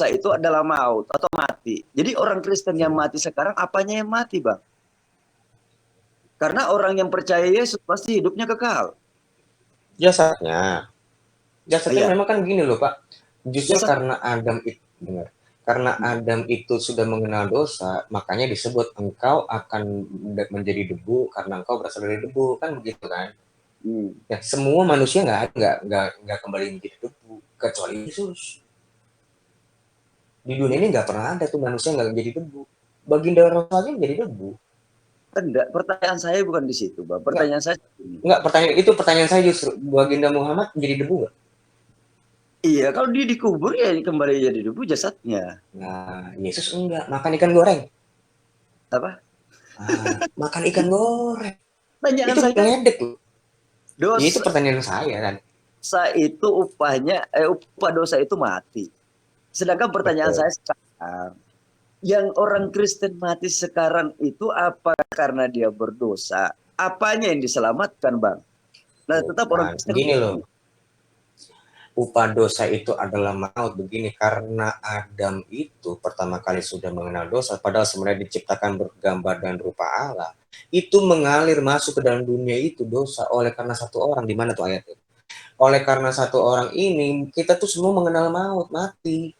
itu adalah maut atau mati. Jadi orang Kristen yang mati sekarang, apanya yang mati, Bang? Karena orang yang percaya Yesus pasti hidupnya kekal. Jasadnya Iya. memang kan gini loh Pak, justru Jasad. karena Adam itu benar, karena Adam itu sudah mengenal dosa, makanya disebut engkau akan menjadi debu karena engkau berasal dari debu, kan begitu kan? Ya, semua manusia nggak kembali menjadi debu kecuali Yesus. Di dunia ini nggak pernah ada tuh manusia nggak menjadi debu. Baginda Rasul aja menjadi debu. Enggak, pertanyaan saya bukan di situ, Bang. Nggak, Pertanyaan saya ini. nggak pertanyaan saya justru Baginda Muhammad menjadi debu nggak? Iya, kalau dia dikubur ya kembali jadi debu jasadnya. Nah, Yesus enggak, makan ikan goreng. Apa? Makan ikan goreng. Pertanyaan Itu saya, ngeledek loh. Ya, itu dosa pertanyaan saya kan. itu upah dosa itu mati. Sedangkan pertanyaan Betul. saya sekarang, yang orang Kristen mati sekarang itu apa karena dia berdosa? Apanya yang diselamatkan, Bang? Nah, tetap orang Bukan. Kristen Gini mati. loh, upah dosa itu adalah maut begini karena Adam itu pertama kali sudah mengenal dosa padahal sebenarnya diciptakan bergambar dan rupa Allah itu mengalir masuk ke dalam dunia itu dosa oleh karena satu orang di mana tuh ayatnya oleh karena satu orang ini kita tuh semua mengenal maut mati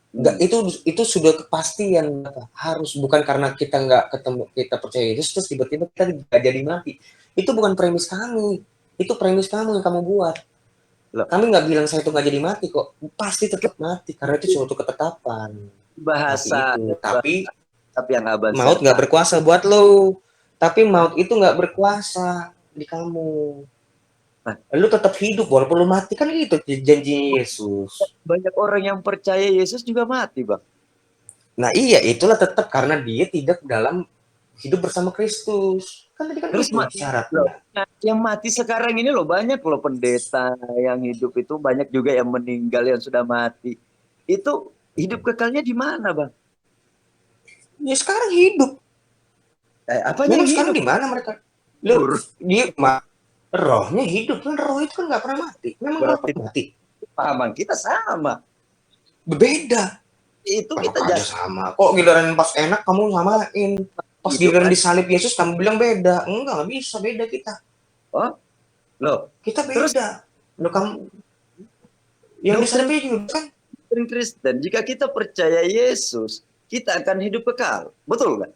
nggak itu sudah kepastian harus bukan karena kita nggak ketemu kita percaya Yesus terus tiba-tiba kita nggak jadi mati itu bukan premis kami itu premis kamu yang kamu buat. Loh, Kami nggak bilang saya itu nggak jadi mati kok. Pasti tetap mati karena itu suatu ketetapan. Mati bahasa itu. Tapi tapi yang abang maut nggak serta. berkuasa buat lo. Tapi maut itu nggak berkuasa di kamu. Nah, Lu tetap hidup walaupun lu mati kan itu janji Yesus. banyak orang yang percaya Yesus juga mati, Bang. Nah iya itulah tetap karena dia tidak dalam hidup bersama Kristus. Kan tadi kan Terus itu loh, syaratnya. yang mati sekarang ini loh banyak loh pendeta yang hidup itu banyak juga yang meninggal yang sudah mati. Itu hidup kekalnya di mana, Bang? Ya sekarang hidup. Apanya Memang yang sekarang hidup? di mana mereka? Lu Dur. dia rohnya hidup kan roh itu kan nggak pernah mati. Memang roh Berarti mati. pahaman kita sama. Beda. Itu kita Enak aja jadi sama. Kok giliran pas enak kamu samain. Pas hidup giliran aja. disalib Yesus kamu bilang beda. Enggak, nggak bisa beda kita. Oh, loh. Kita Terus beda. Loh kamu yang disalib doktrin juga kan? Kristen, jika kita percaya Yesus, kita akan hidup kekal. Betul nggak?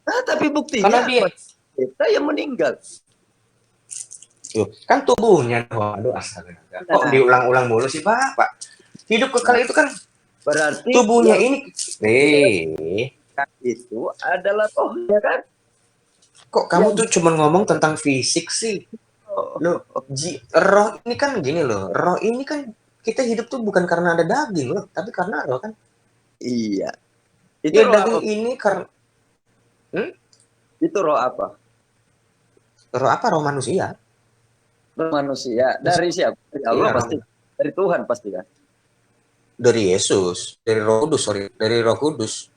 Nah, tapi Karena buktinya dia apa? Kita yang meninggal. kan tubuhnya. Waduh astaga. Kok Nah, diulang-ulang mulu sih Pak? Hidup nah, kekal itu kan berarti tubuhnya yang ini. itu adalah rohnya kan? Kok kamu Yang tuh cuma ngomong tentang fisik sih? Loh, oh, roh ini kan gini loh. Roh ini kan kita hidup tuh bukan karena ada daging loh, tapi karena roh kan. iya. Itu Ya roh apa? daging ini karena Itu roh apa? roh apa? Roh manusia. Roh manusia. Dari siapa? Dari Allah Iya, pasti. Dari Tuhan pasti kan. dari Yesus, dari Roh Kudus, sorry, dari Roh Kudus.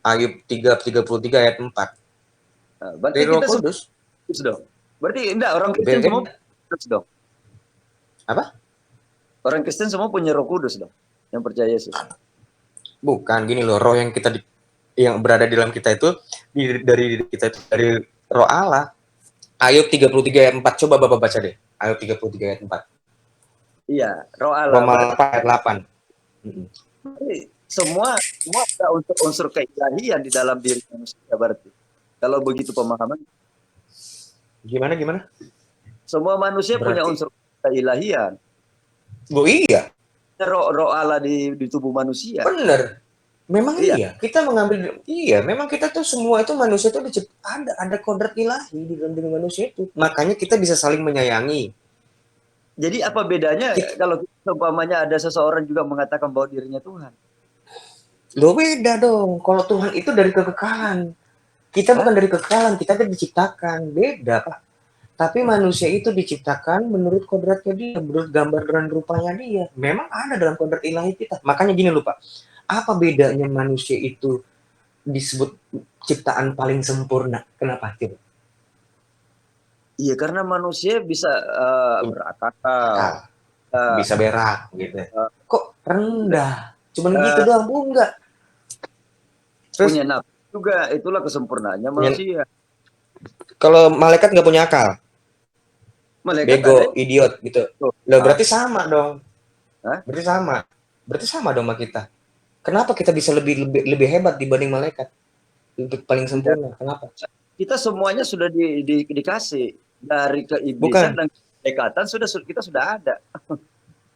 Ayub 3:33 ayat 4. Nah, berarti Dari Roh kita semua Kudus. Kudus dong. Berarti enggak orang Kristen semua Beda. Kudus dong. Apa? Orang Kristen semua punya Roh Kudus dong. Yang percaya Yesus. Bukan gini loh, roh yang yang berada di dalam kita itu dari kita itu dari Roh Allah. Ayub 33 ayat 4. Coba Bapak baca deh. Ayub 33 ayat 4. Iya, roh Allah. Roma 8 ayat 8. Berarti semua ada unsur-unsur keilahian di dalam diri manusia berarti. Kalau begitu pemahaman, Gimana gimana? semua manusia punya Berarti unsur keilahian. oh iya, Roh Allah di tubuh manusia. bener. Memang Iya. iya, kita mengambil iya, memang kita tuh semua itu manusia tuh ada kodrat ilahi di dalam diri manusia itu. Makanya kita bisa saling menyayangi. Jadi apa bedanya Kita, kalau umpamanya ada seseorang juga mengatakan bahwa dirinya Tuhan? lo beda dong. Kalau Tuhan itu dari kekekalan. Kita Hah? bukan dari kekekalan, kita kan diciptakan. Beda, Pak. Tapi manusia itu diciptakan menurut kodratnya dia, menurut gambar dan rupanya dia. Memang ada dalam kodrat ilahi kita. Makanya gini lupa. Apa bedanya manusia itu disebut ciptaan paling sempurna? Kenapa? Coba. Iya, karena manusia bisa berakal, Akal. bisa berak gitu. eh, Kok rendah? Cuman gitu eh, doang, Bu, enggak. Terus punya nafsu juga, itulah kesempurnaannya punya, manusia. kalau malaikat nggak punya akal, Malaikat ada bego, idiot gitu. itu. Lah berarti sama dong. Hah? Berarti sama. Berarti sama dong sama kita. Kenapa kita bisa lebih hebat dibanding malaikat? Lebih paling Tidak. sempurna. Kenapa? Kita semuanya sudah dikasih dari keiblisan Bukan. dan kemalaikatan kita sudah ada.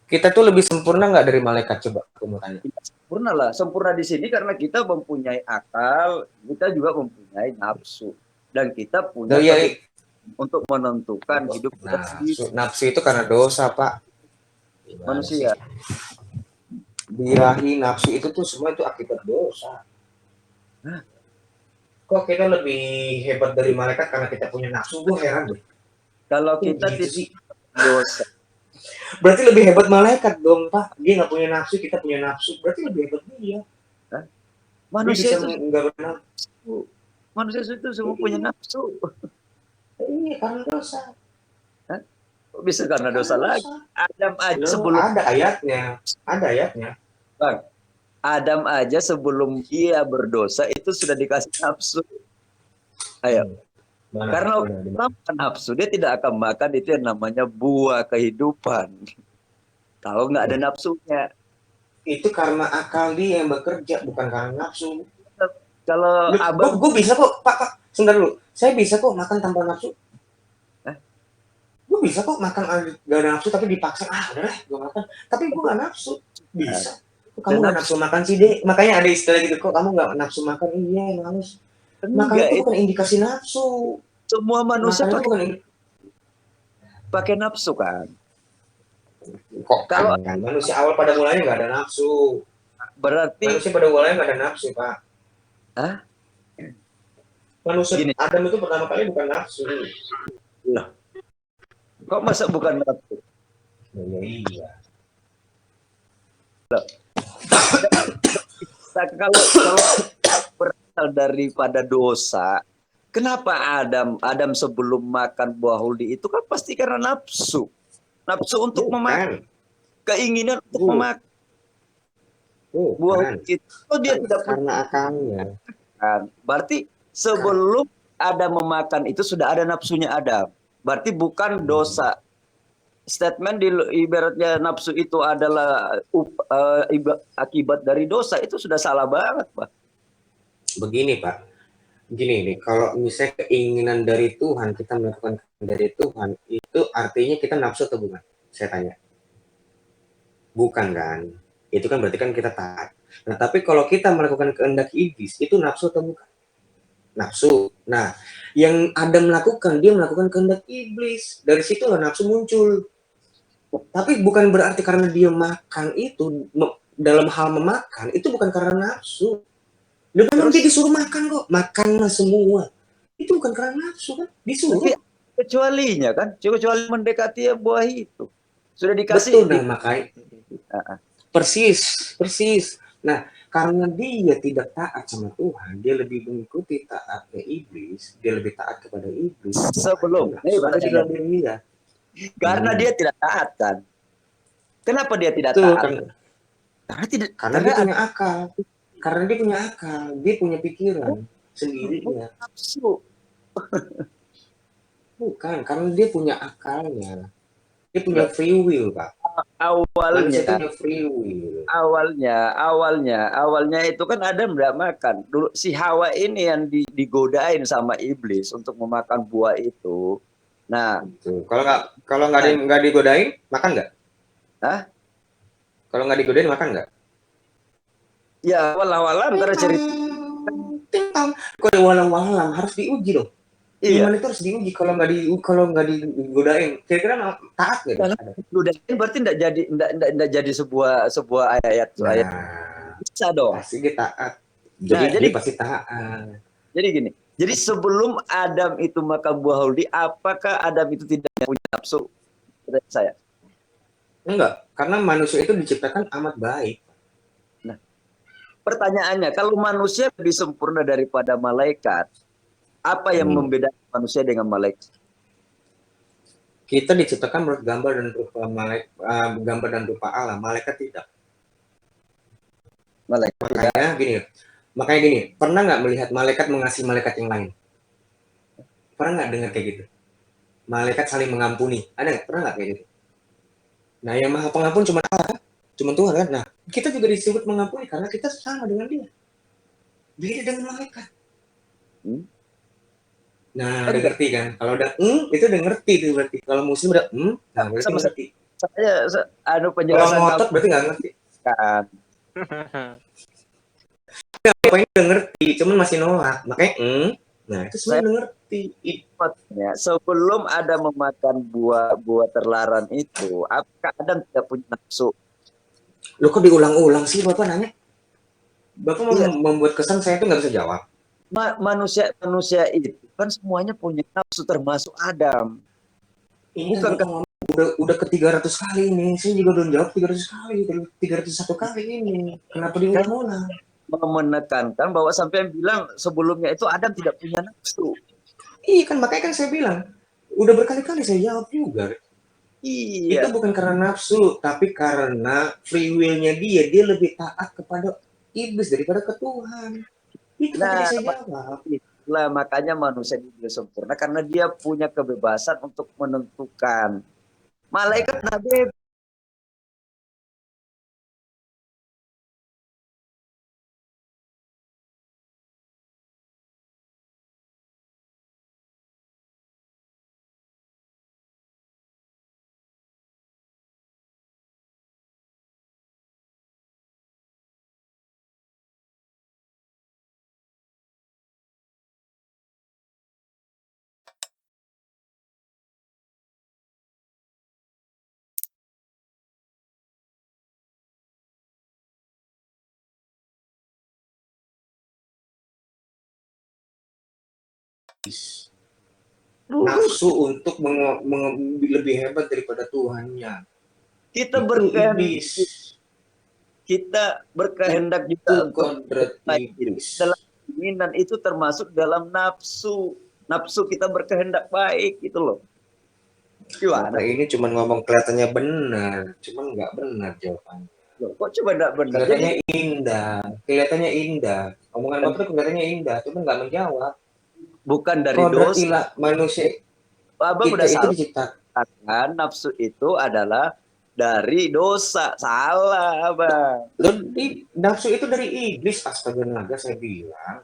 Kita tuh lebih sempurna nggak dari malaikat? Coba aku mau tanya. Kita sempurna lah. Sempurna di sini karena kita mempunyai akal, kita juga mempunyai nafsu, dan kita punya Loh, ya, untuk menentukan hidup kita sendiri. nafsu itu karena dosa, Pak. Gimana sih? Manusia. Birahi nafsu itu tuh semua itu akibat dosa. Hah? Kok kita lebih hebat dari malaikat karena kita punya nafsu? Gue heran deh. Kalau Kok kita gitu tidak sih? dosa, Berarti lebih hebat malaikat dong, Pak. Dia nggak punya nafsu, kita punya nafsu. Berarti lebih hebat dia. hah? Dia Manusia bisa itu menggarap. manusia itu semua punya nafsu. Iya, karena dosa. Hah? Kok bisa karena Karena dosa lagi? dosa. Adam aja Loh, sebelum ada ayatnya. Ada ayatnya. Bang, Adam aja sebelum dia berdosa itu sudah dikasih nafsu. Ayo, Mana? karena Mana? nafsu dia tidak akan makan itu yang namanya buah kehidupan. Kalau nggak ada nafsunya. Itu karena akal dia yang bekerja, bukan karena nafsu. Kalau abang, Gue bisa kok, Pak. Sebentar dulu. Saya bisa kok makan tanpa nafsu. eh, Gue bisa kok makan gak ada nafsu tapi dipaksa. Ah, udah deh, gue makan. Tapi gue gak nafsu. Bisa. Kamu gak nafsu makan sih, Dek. Makanya ada istilah gitu, kok kamu gak nafsu makan. Iya, males. Makan enggak, itu itu bukan indikasi nafsu. semua manusia Makan itu bukan pakai nafsu kan. kok Kalau kan manusia awal pada mulanya gak ada nafsu. berarti, Manusia pada mulanya gak ada nafsu, Pak. ah, Manusia gini, Adam itu pertama kali bukan nafsu. loh, kok masa bukan nafsu? Ya, iya. Kalau berasal daripada dosa, kenapa Adam sebelum makan buah huldi itu kan pasti karena nafsu. Nafsu untuk memakan, Bukan. keinginan untuk memakan buah Bukan. huldi itu dia tidak Karena akalnya. makan. Berarti sebelum Adam memakan itu sudah ada nafsunya Adam. Berarti bukan dosa. Statement ibaratnya nafsu itu adalah akibat dari dosa, itu sudah salah banget, Pak. Begini, Pak. Gini nih, kalau misalnya keinginan dari Tuhan, kita melakukan keinginan dari Tuhan, itu artinya kita nafsu atau bukan? Saya tanya. Bukan kan? Itu kan berarti kan kita taat. Nah, tapi kalau kita melakukan kehendak iblis, itu nafsu atau bukan? Nafsu. Nah, yang Adam lakukan, dia melakukan kehendak iblis. Dari situlah nafsu muncul. Tapi bukan berarti karena dia makan itu, dalam hal memakan, itu bukan karena nafsu. Dia memang dia disuruh makan kok, makanlah semua. Itu bukan karena nafsu kan, disuruh. Tapi kecualinya kan, kecuali mendekati buah itu. Sudah dikasih. Betul, nah makanya. Persis. Nah, karena dia tidak taat sama Tuhan, dia lebih mengikuti taatnya iblis, dia lebih taat kepada iblis. Sebelum, ada di dalam diri dia. Karena dia tidak taat kan. Kenapa dia tidak Betul, taat? karena dia punya akal. Karena dia punya akal, dia punya pikiran sendiri dia. Nafsu. Bukan, karena dia punya akalnya. Dia punya free will, Pak. Awalnya free will. Awalnya itu kan Adam tidak makan. Dulu si Hawa ini yang digodain sama iblis untuk memakan buah itu. Nah, kalau nggak digodain, makan nggak? Hah? Kalau nggak digodain, makan nggak? Ya, walau-walau antara cerita. Kalau walau-walau harus diuji dong. Iya. Iman itu harus diuji. Kalau nggak digodain, kira-kira taat nggak? Godain berarti tidak jadi sebuah ayat. Bisa dong. Pasti dia taat. Jadi dia pasti taat. Jadi gini. Jadi sebelum Adam itu makan buah huldi, apakah Adam itu tidak punya nafsu? Saya. Enggak, karena manusia itu diciptakan amat baik. Nah, pertanyaannya, kalau manusia lebih sempurna daripada malaikat, apa yang membedakan manusia dengan malaikat? Kita diciptakan menurut gambar dan rupa Allah, malaikat tidak. Malaikat tidak. Makanya gini, pernah nggak melihat malaikat mengasihi malaikat yang lain? Pernah nggak dengar kayak gitu? Malaikat saling mengampuni, ada nggak? Pernah nggak kayak gitu? Nah, yang maha pengampun cuma Allah, cuma Tuhan kan? Nah, kita juga disebut mengampuni karena kita sama dengan dia. Beda dengan malaikat. Nah, udah ngerti kan? Kalau udah itu udah ngerti tuh berarti. Kalau muslim udah nah berarti Sama ngerti. Saya Kalau penjelasan ngotot berarti nggak ngerti. kan. Apa ini udah ngerti, cuman masih nolak. Makanya nah itu Saya sebenarnya udah ngerti. maksudnya, sebelum ada memakan buah terlarang itu, apakah Adam tidak punya nafsu? Loh kok diulang-ulang sih Bapak nanya? Bapak Iya, membuat kesan saya tuh nggak bisa jawab. manusia itu kan semuanya punya nafsu termasuk Adam. Ini kan Bukan Bapak ngomong udah ke 300 kali ini. Saya juga udah jawab 300 kali, 301 kali ini. Kenapa kan diulang-ulang? menekankan bahwa sampai yang bilang sebelumnya itu Adam tidak punya nafsu. Iya kan makanya kan saya bilang udah berkali-kali saya jawab juga. Itu Iya. bukan karena nafsu, tapi karena free will-nya dia lebih taat kepada iblis daripada ke Tuhan. Itu kan tadi Nah, saya jawab. itulah makanya manusia itu sempurna karena dia punya kebebasan untuk menentukan. Malaikat Nabi Nafsu untuk lebih hebat daripada Tuhannya. kita Itu berkehendak iblis. kita berkehendak juga Itu untuk kodrat iblis. dalam keinginan itu termasuk dalam nafsu. Nafsu kita berkehendak baik gitu loh. Gimana? Bapak ini cuma ngomong kelihatannya benar, cuma nggak benar jawabannya. Loh, kok coba enggak benar? Jadi Kelihatannya indah. Omongan Bapak kelihatannya indah, cuma nggak menjawab. bukan dari Kodrat dosa. ilah manusia Abang kita udah itu salah. diciptakan. Nafsu itu adalah dari dosa. Salah, Abang. Nafsu itu dari iblis, astaga naga saya bilang.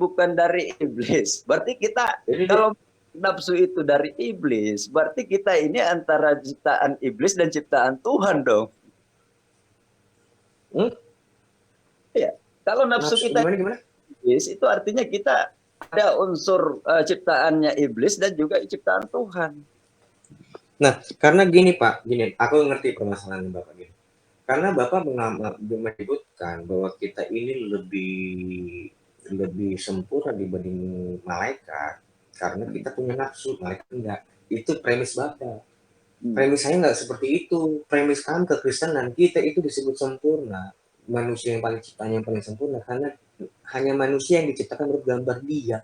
Bukan dari iblis. Berarti kita Jadi kalau nafsu itu dari iblis, berarti kita ini antara ciptaan iblis dan ciptaan Tuhan dong. Ya, kalau nafsu kita gimana? iblis itu artinya kita ada unsur ciptaannya iblis dan juga ciptaan Tuhan. Nah, karena gini Pak, aku ngerti permasalahan Bapak gini. Karena Bapak menyebutkan bahwa kita ini lebih sempurna dibanding malaikat karena kita punya nafsu, malaikat enggak. Itu premis Bapak. Premis saya enggak seperti itu. Premis kami kekristenan kita itu disebut sempurna. Manusia yang paling sempurna karena hanya manusia yang diciptakan bergambar dia,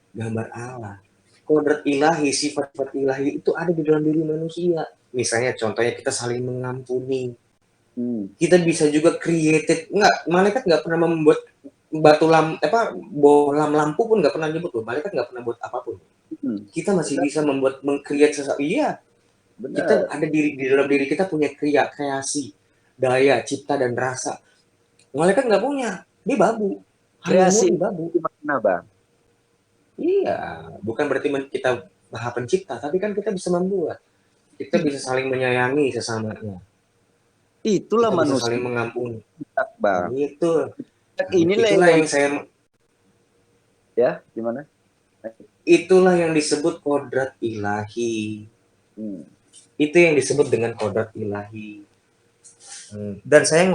gambar Allah. Kodrat ilahi, sifat-sifat ilahi itu ada di dalam diri manusia. Misalnya contohnya kita saling mengampuni. Kita bisa juga created, malaikat nggak pernah membuat bolam lampu pun nggak pernah nyebut loh. Malaikat nggak pernah buat apapun. Kita masih bisa meng-create sesuatu. Iya. Benar. Kita ada di dalam diri kita punya kreasi, daya, cipta dan rasa. Malaikat nggak punya, dia babu. Kreasi babu. Gimana, Bang? Iya, bukan berarti kita maha pencipta, tapi kan kita bisa membuat. Kita bisa saling menyayangi sesamanya. Itulah kita manusia bisa saling mengampuni. Bang. Itulah yang saya ya, gimana? Itulah yang disebut kodrat ilahi. Itu yang disebut dengan kodrat ilahi. Dan saya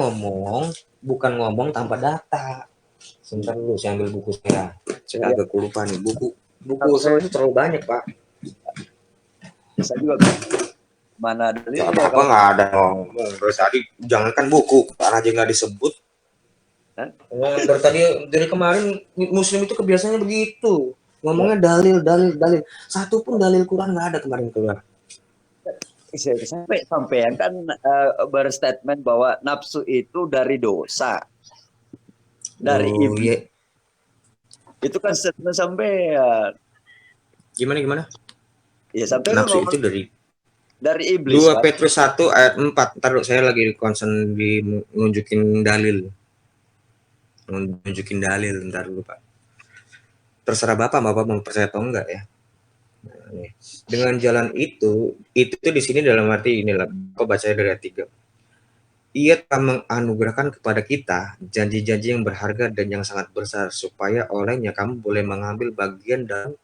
bukan ngomong tanpa data. Sebentar dulu saya ambil buku saya. Saya agak lupa nih buku saya itu terlalu banyak Pak. Saya juga mana dalilnya? Apa nggak ada ngomong. Terus tadi jangankan buku, karena aja nggak disebut. Dari tadi dari kemarin muslim itu kebiasaannya begitu. Ngomongnya dalil, dalil, dalil. Satu pun dalil Quran nggak ada kemarin keluar. Sampai kan berstatement bahwa nafsu itu dari dosa, dari iblis. Iya. Itu kan statement sampean. Gimana? Ya sampai Nafsu ngomong itu dari iblis. 2 Kan? Petrus 1 ayat 4. Ntar saya lagi concern di nunjukin dalil. Nunjukin dalil ntar dulu Pak. Terserah Bapak mau percaya atau enggak ya. Nah, nih. Dengan jalan itu di sini dalam arti inilah, kok bacanya dari ayat 3. Ia telah menganugerahkan kepada kita janji-janji yang berharga dan yang sangat besar, supaya olehnya kamu boleh mengambil bagian dalam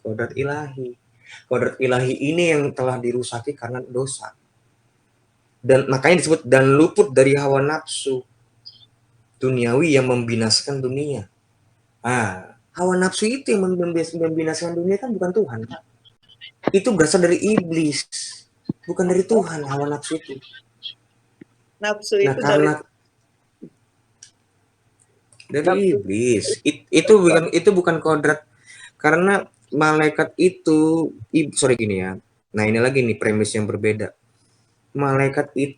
kodrat ilahi. Kodrat ilahi ini yang telah dirusaki karena dosa. Dan makanya disebut dan luput dari hawa nafsu duniawi yang membinasakan dunia. Hawa nafsu itu yang membinasakan dunia kan bukan Tuhan. Itu berasal dari iblis, bukan dari Tuhan. Hawa nafsu itu. Nafsu itu karena dari iblis. Itu bukan kodrat, karena malaikat itu gini ya. Nah, ini lagi nih premis yang berbeda. Malaikat itu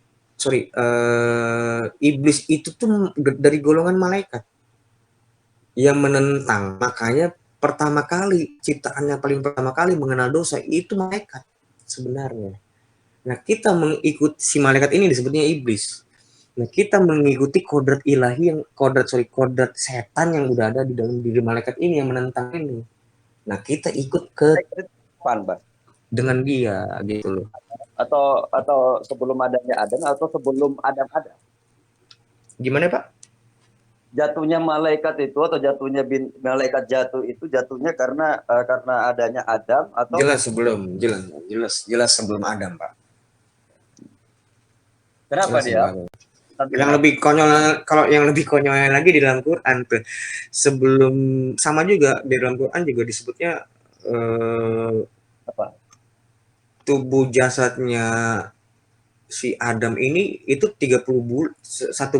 iblis itu tuh dari golongan malaikat yang menentang. Makanya pertama kali ciptaannya paling pertama kali mengenal dosa itu malaikat sebenarnya. Nah, kita mengikuti si malaikat ini disebutnya iblis. Nah, kita mengikuti kodrat ilahi yang kodrat setan yang udah ada di dalam diri malaikat ini yang menentang ini. Nah, kita ikut ke dengan dia gitu loh. Atau sebelum adanya Adam atau sebelum Adam ada. Gimana, Pak? Jatuhnya malaikat itu atau jatuhnya malaikat jatuh itu jatuhnya karena adanya Adam atau jelas sebelum Adam, Pak. Kenapa jelas dia? Yang lebih konyol, kalau yang lebih konyol lagi di dalam Quran tuh, sebelum sama juga di dalam Quran juga disebutnya apa? Tubuh jasadnya si Adam ini itu 1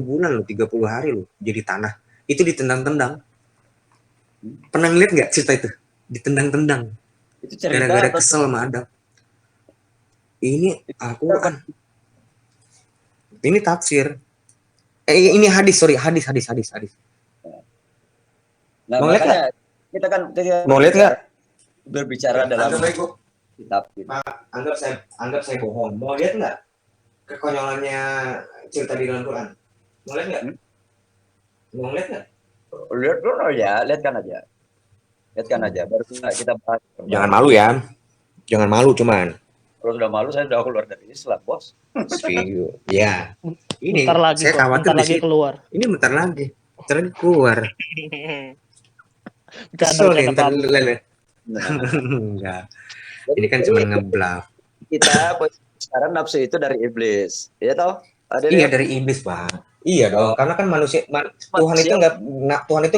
bulan loh, 30 hari loh jadi tanah. Itu ditendang-tendang. Pernah ngeliat nggak cerita itu? Ditendang-tendang. Itu cerita gara-gara kesel sama Adam. Ini Al-Quran. Ini tafsir. Ini hadis. Nah, mau lihat nggak? Kita kan mau lihat nggak? Berbicara dalam kitab. Anggap saya bohong. Mau lihat nggak kekonyolannya cerita di dalam Quran? Mau lihat nggak? Mau lihat nggak? Lihat dulu ya, lihatkan aja. Baru kita bahas. Jangan malu ya. Jangan malu cuman. Kalau sudah malu saya sudah keluar dari Islam, Bos. Ya. Ini bentar lagi saya khawatir bentar lagi keluar. Ini bentar lagi keluar. Kesel nih entar enggak. Ini kan cuma ngeblaf. Kita sekarang nafsu itu dari iblis, ya toh? Iya dari iblis, Pak. Iya dong, karena kan manusia Tuhan itu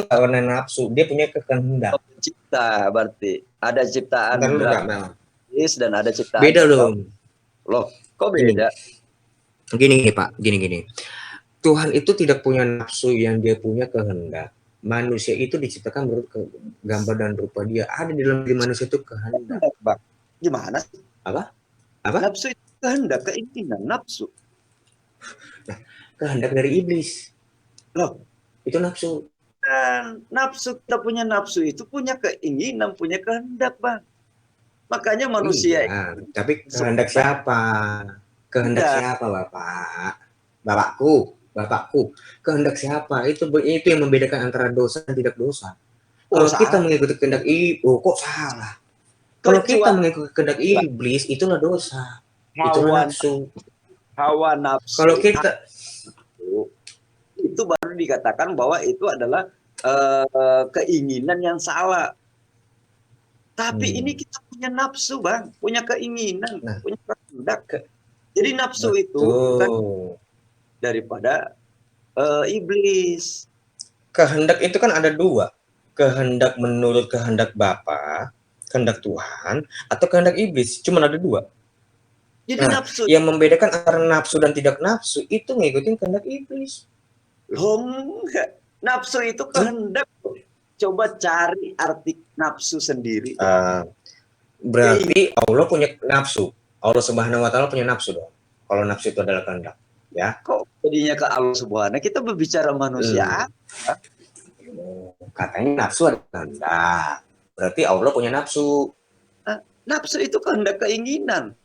nggak warna nafsu, dia punya kehendak. Pencipta berarti ada ciptaan iblis dan ada ciptaan. Beda loh. Kok beda? Gini Pak, gini. Tuhan itu tidak punya nafsu, yang dia punya kehendak. Manusia itu diciptakan menurut gambar dan rupa dia. Ada di dalam diri manusia itu kehendak. Bang, gimana sih? Apa? Nafsu itu kehendak, keinginan, nafsu. Nah, kehendak dari iblis. Loh, itu nafsu. Dan nafsu, kita punya nafsu itu punya keinginan, punya kehendak, Bang. Makanya manusia tapi kehendak siapa? Kehendak siapa, Bapak? Bapakku. Kehendak siapa? Itu yang membedakan antara dosa dan tidak dosa. Kalau kita mengikuti kehendak kok salah? Kalau kita mengikuti kehendak iblis, itulah dosa. Itulah nafsu. Hawa nafsu. Kalau kita itu baru dikatakan bahwa itu adalah keinginan yang salah. Tapi ini kita punya nafsu, Bang, punya keinginan, punya kehendak. Jadi nafsu itu bukan daripada iblis. Kehendak itu kan ada dua. Kehendak menurut kehendak Bapa, kehendak Tuhan, atau kehendak iblis. Cuma ada dua. Jadi nafsu. Yang membedakan antara nafsu dan tidak nafsu itu ngikutin kehendak iblis. Nafsu itu kehendak. Coba cari arti nafsu sendiri. Berarti Allah punya nafsu. Allah Subhanahu wa taala punya nafsu dong. Kalau nafsu itu adalah kehendak, ya. Kok jadinya ke Allah Subhanahu? Kita berbicara manusia. Katanya nafsu adalah kehendak. Berarti Allah punya nafsu. Nafsu itu kehendak, keinginan.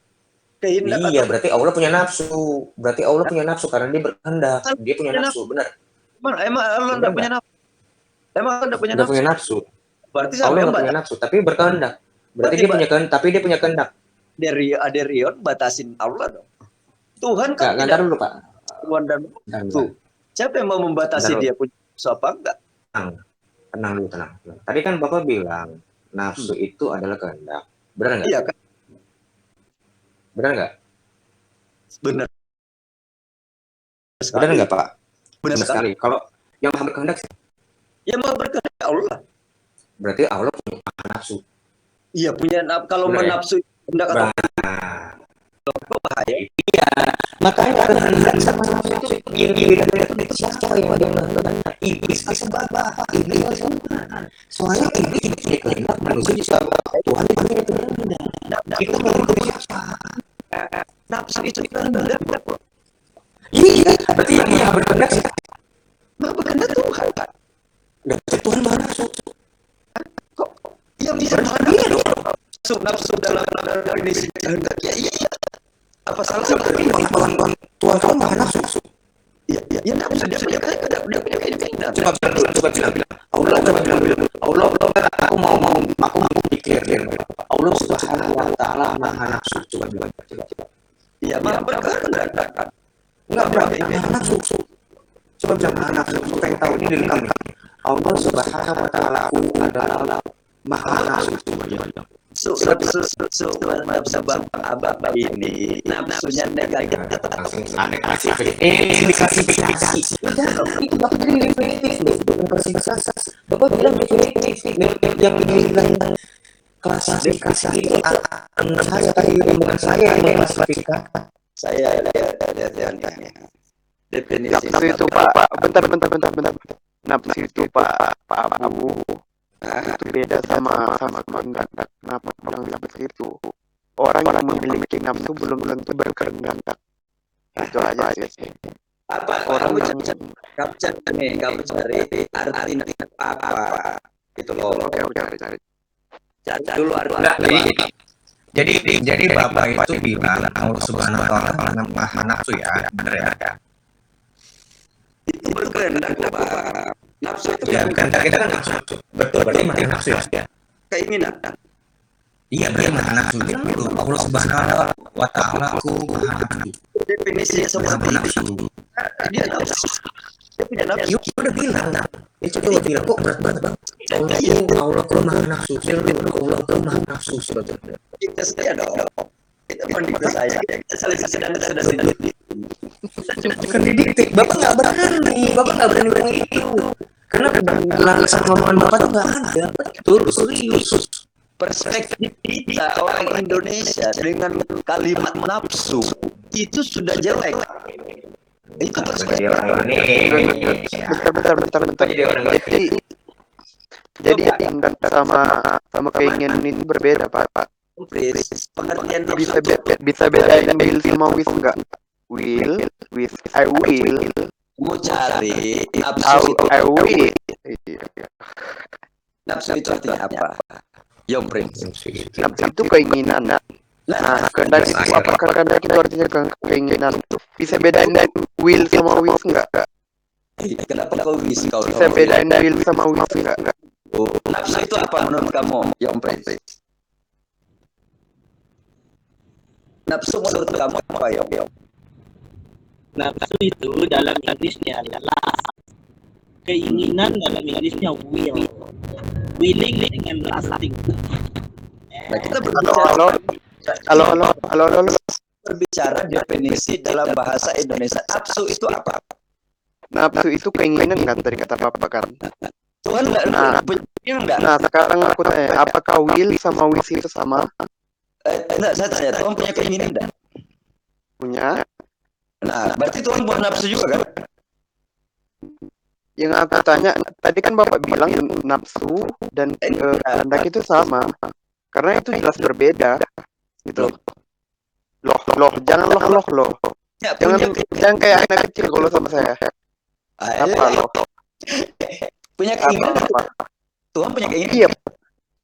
Iya, berarti Allah punya nafsu. Berarti Allah punya nafsu karena dia berkehendak. Dia punya nafsu, benar. Emang Allah enggak punya nafsu? Emang Allah enggak punya nafsu? Punya nafsu. Berarti Allah enggak punya nafsu, tapi berkehendak. Berarti dia punya kehendak, tapi dia punya kehendak. Ada Rion batasin Allah dong. Tuhan kan enggak dulu, Pak. Tuhan dan tuh. Siapa yang mau membatasi dia punya nafsu apa enggak? Tenang dulu, tenang. Tadi kan Bapak bilang nafsu itu adalah kehendak. Benar enggak? Iya kan? Benar nggak? Benar. Benar nggak, Pak? Benar sekali. Kalau yang maha berkehendak, yang maha berkehendak Allah. Berarti Allah punya nafsu. Iya, punya kalau menafsu kehendak atau bahaya. Iya, makanya kehendak sama nafsu itu itu siapa yang menentukan? Iblis apa? Iblis soalnya iblis tidak punya kehendak, manusia juga Tuhan tidak punya kehendak. Kita mengikuti siapa? Nafsu itu kehendak. Iya, berarti yang maha berkehendak siapa? Maha berkehendak Tuhan. Berarti Tuhan maha nafsu. Kok yang bisa nafsu dalam definisi kehendak? Ya iya. Apa salah berarti Tuhan kamu maha nafsu? Iya, nafsu dia punya kehendak, dia punya keinginan. Coba bilang. Allah aku mau pikir. Allah Subhanahu wa taala maha nafsu. Coba bilang. Iya, maha berkehendak. Enggak berarti maha nafsu. Coba bilang maha nafsu. Aku pengen tahu ini direkam. Allah Subhanahu wa taala adalah maha nafsu. Nafsu abang ini nafsunya negatif. Klasifikasi. Itu Bapak bilang definitif loh, bukan klasifikasi. Bapak bilang definitif. Yang bilang klasifikasi itu saya tadi bukan saya yang mengklasifikasi. Saya lihat definisi nafsu itu Pak. Bentar. Nafsu itu Pak Abu. Itu beda sama kehendak. Kenapa bilang seperti itu? Orang yang memiliki nafsu belum tentu berkehendak. Itu aja sih. Apa Orang yang kamu cari arti apa? Itu loh. oke cari. Cari dulu arti. Jadi Bapak itu bilang Allah Subhanahu wa taala maha nafsu ya, benar ya? Itu berkehendak Pak. Nafsu itu Ya, kan kita kan nafsu. Betul, berarti maha nafsu ya. keinginan. Iya, berarti maha nafsu. Itu Allah Subhanahu wa taala aku maha nafsu. Definisinya seperti Nafsu. dia nafsu. Dia punya nafsu. Ya udah bilang. Ya coba bilang kok berat banget. Allah itu maha nafsu. Allah itu maha nafsu. Kita setia dong. Kita pendikte saya. Kita saling sedang Bukan didikte. Bapak nggak berani bilang itu. Karena landasan ngomongan Bapak tuh nggak ada. Betul, serius. Perspektif kita orang Indonesia dengan kalimat nafsu itu sudah jelek. Itu perspektif. Bentar. Jadi kehendak sama keinginan itu berbeda Pak. Pengertian Bisa bedain will sama wish enggak? Will with I will. mau cari nafsu itu. I will. Nafsu itu artinya apa? Yang prinsip. Nafsu itu keinginan. Nah, kehendak itu apakah kehendak itu artinya keinginan? Bisa bedain will sama wish enggak? Kenapa kau wish kau? Bisa bedain will sama wish enggak? Nafsu itu apa menurut kamu? Yang prinsip. Nafsu menurut kamu apa ya? Nafsu itu dalam Inggrisnya adalah keinginan, dalam Inggrisnya will. Willing dengan lasting. Nah, kita berbicara Halo. berbicara definisi dalam bahasa Indonesia. Nafsu itu apa? Nafsu itu keinginan kan tadi kata Bapak kan. Tuhan enggak. Nah, sekarang aku tanya, apakah will sama wish itu sama? Enggak, saya tanya, Tuhan punya keinginan enggak? Punya. Nah, berarti Tuhan buat nafsu juga kan? Yang aku tanya tadi kan Bapak bilang nafsu dan kehendak itu sama. Karena itu jelas berbeda gitu. Loh, jangan loh. Ya, Jangan kayak anak kecil kalau sama saya. Apa loh? punya keinginan. Apa? Tuhan punya keinginan. Iya,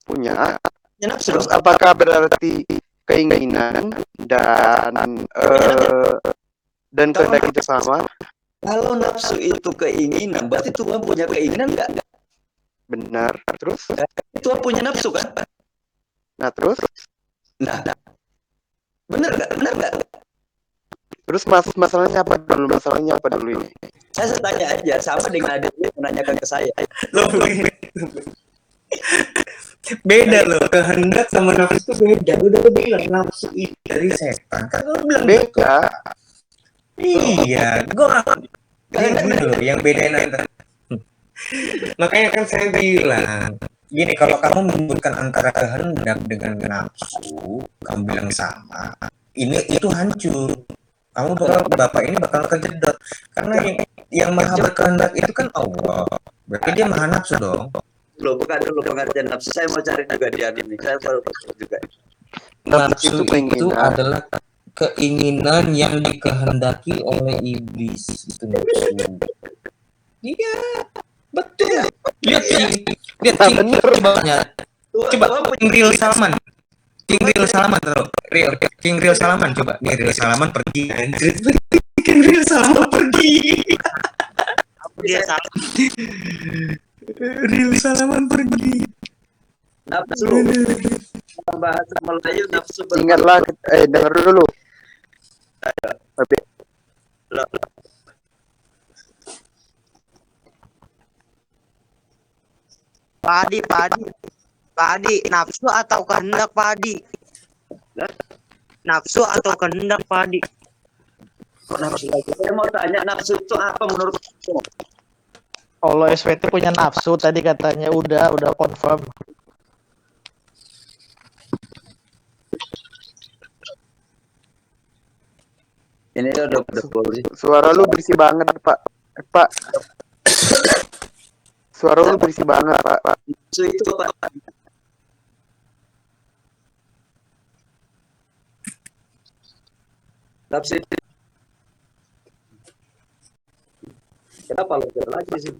punya. Punya nafsu. Terus apakah berarti keinginan dan kehendak itu sama? Kalau nafsu itu keinginan, berarti Tuhan punya keinginan nggak? Benar. Terus? Tuhan punya nafsu kan? Nah, terus? Nah, benar nggak? Terus masalahnya apa dulu ini? Saya tanya aja, sama dengan adiknya menanyakan ke saya. Loh, beda loh, kehendak sama nafsu itu beda. Udah bilang nafsu itu dari setan. Kan lu bilang Beda. iya, gua gini loh yang bedain antara. Makanya kan saya bilang gini, kalau kamu menyebutkan antara kehendak dengan nafsu, kamu bilang sama, itu hancur. Bapak ini bakal kejedot karena yang maha berkehendak itu kan Allah. Berarti dia maha nafsu dong. Loh, bukan dulu pengertian nafsu. Saya mau cari juga di anime. Saya baru juga. Nafsu itu adalah keinginan yang dikehendaki oleh iblis. Itu nafsu. Iya, betul. Lihat coba King Real Salaman. King Real Salaman terus. King Real Salaman coba. Nih Real Salaman pergi. King Real Salaman pergi. Dia salah. Real Salaman pergi. Nafsu. Bahasa Melayu nafsu. Ingatlah, dengar dulu. Padi, nafsu atau kehendak padi? Nafsu atau kehendak padi? Saya mau tanya nafsu itu apa menurut kamu? Allah SWT punya nafsu tadi katanya udah confirm. Ini udah Suara lu berisik banget, Pak. Suara lu berisik banget, Pak. nafsu itu apa? Nafsu itu. Kenapa lo lagi sih?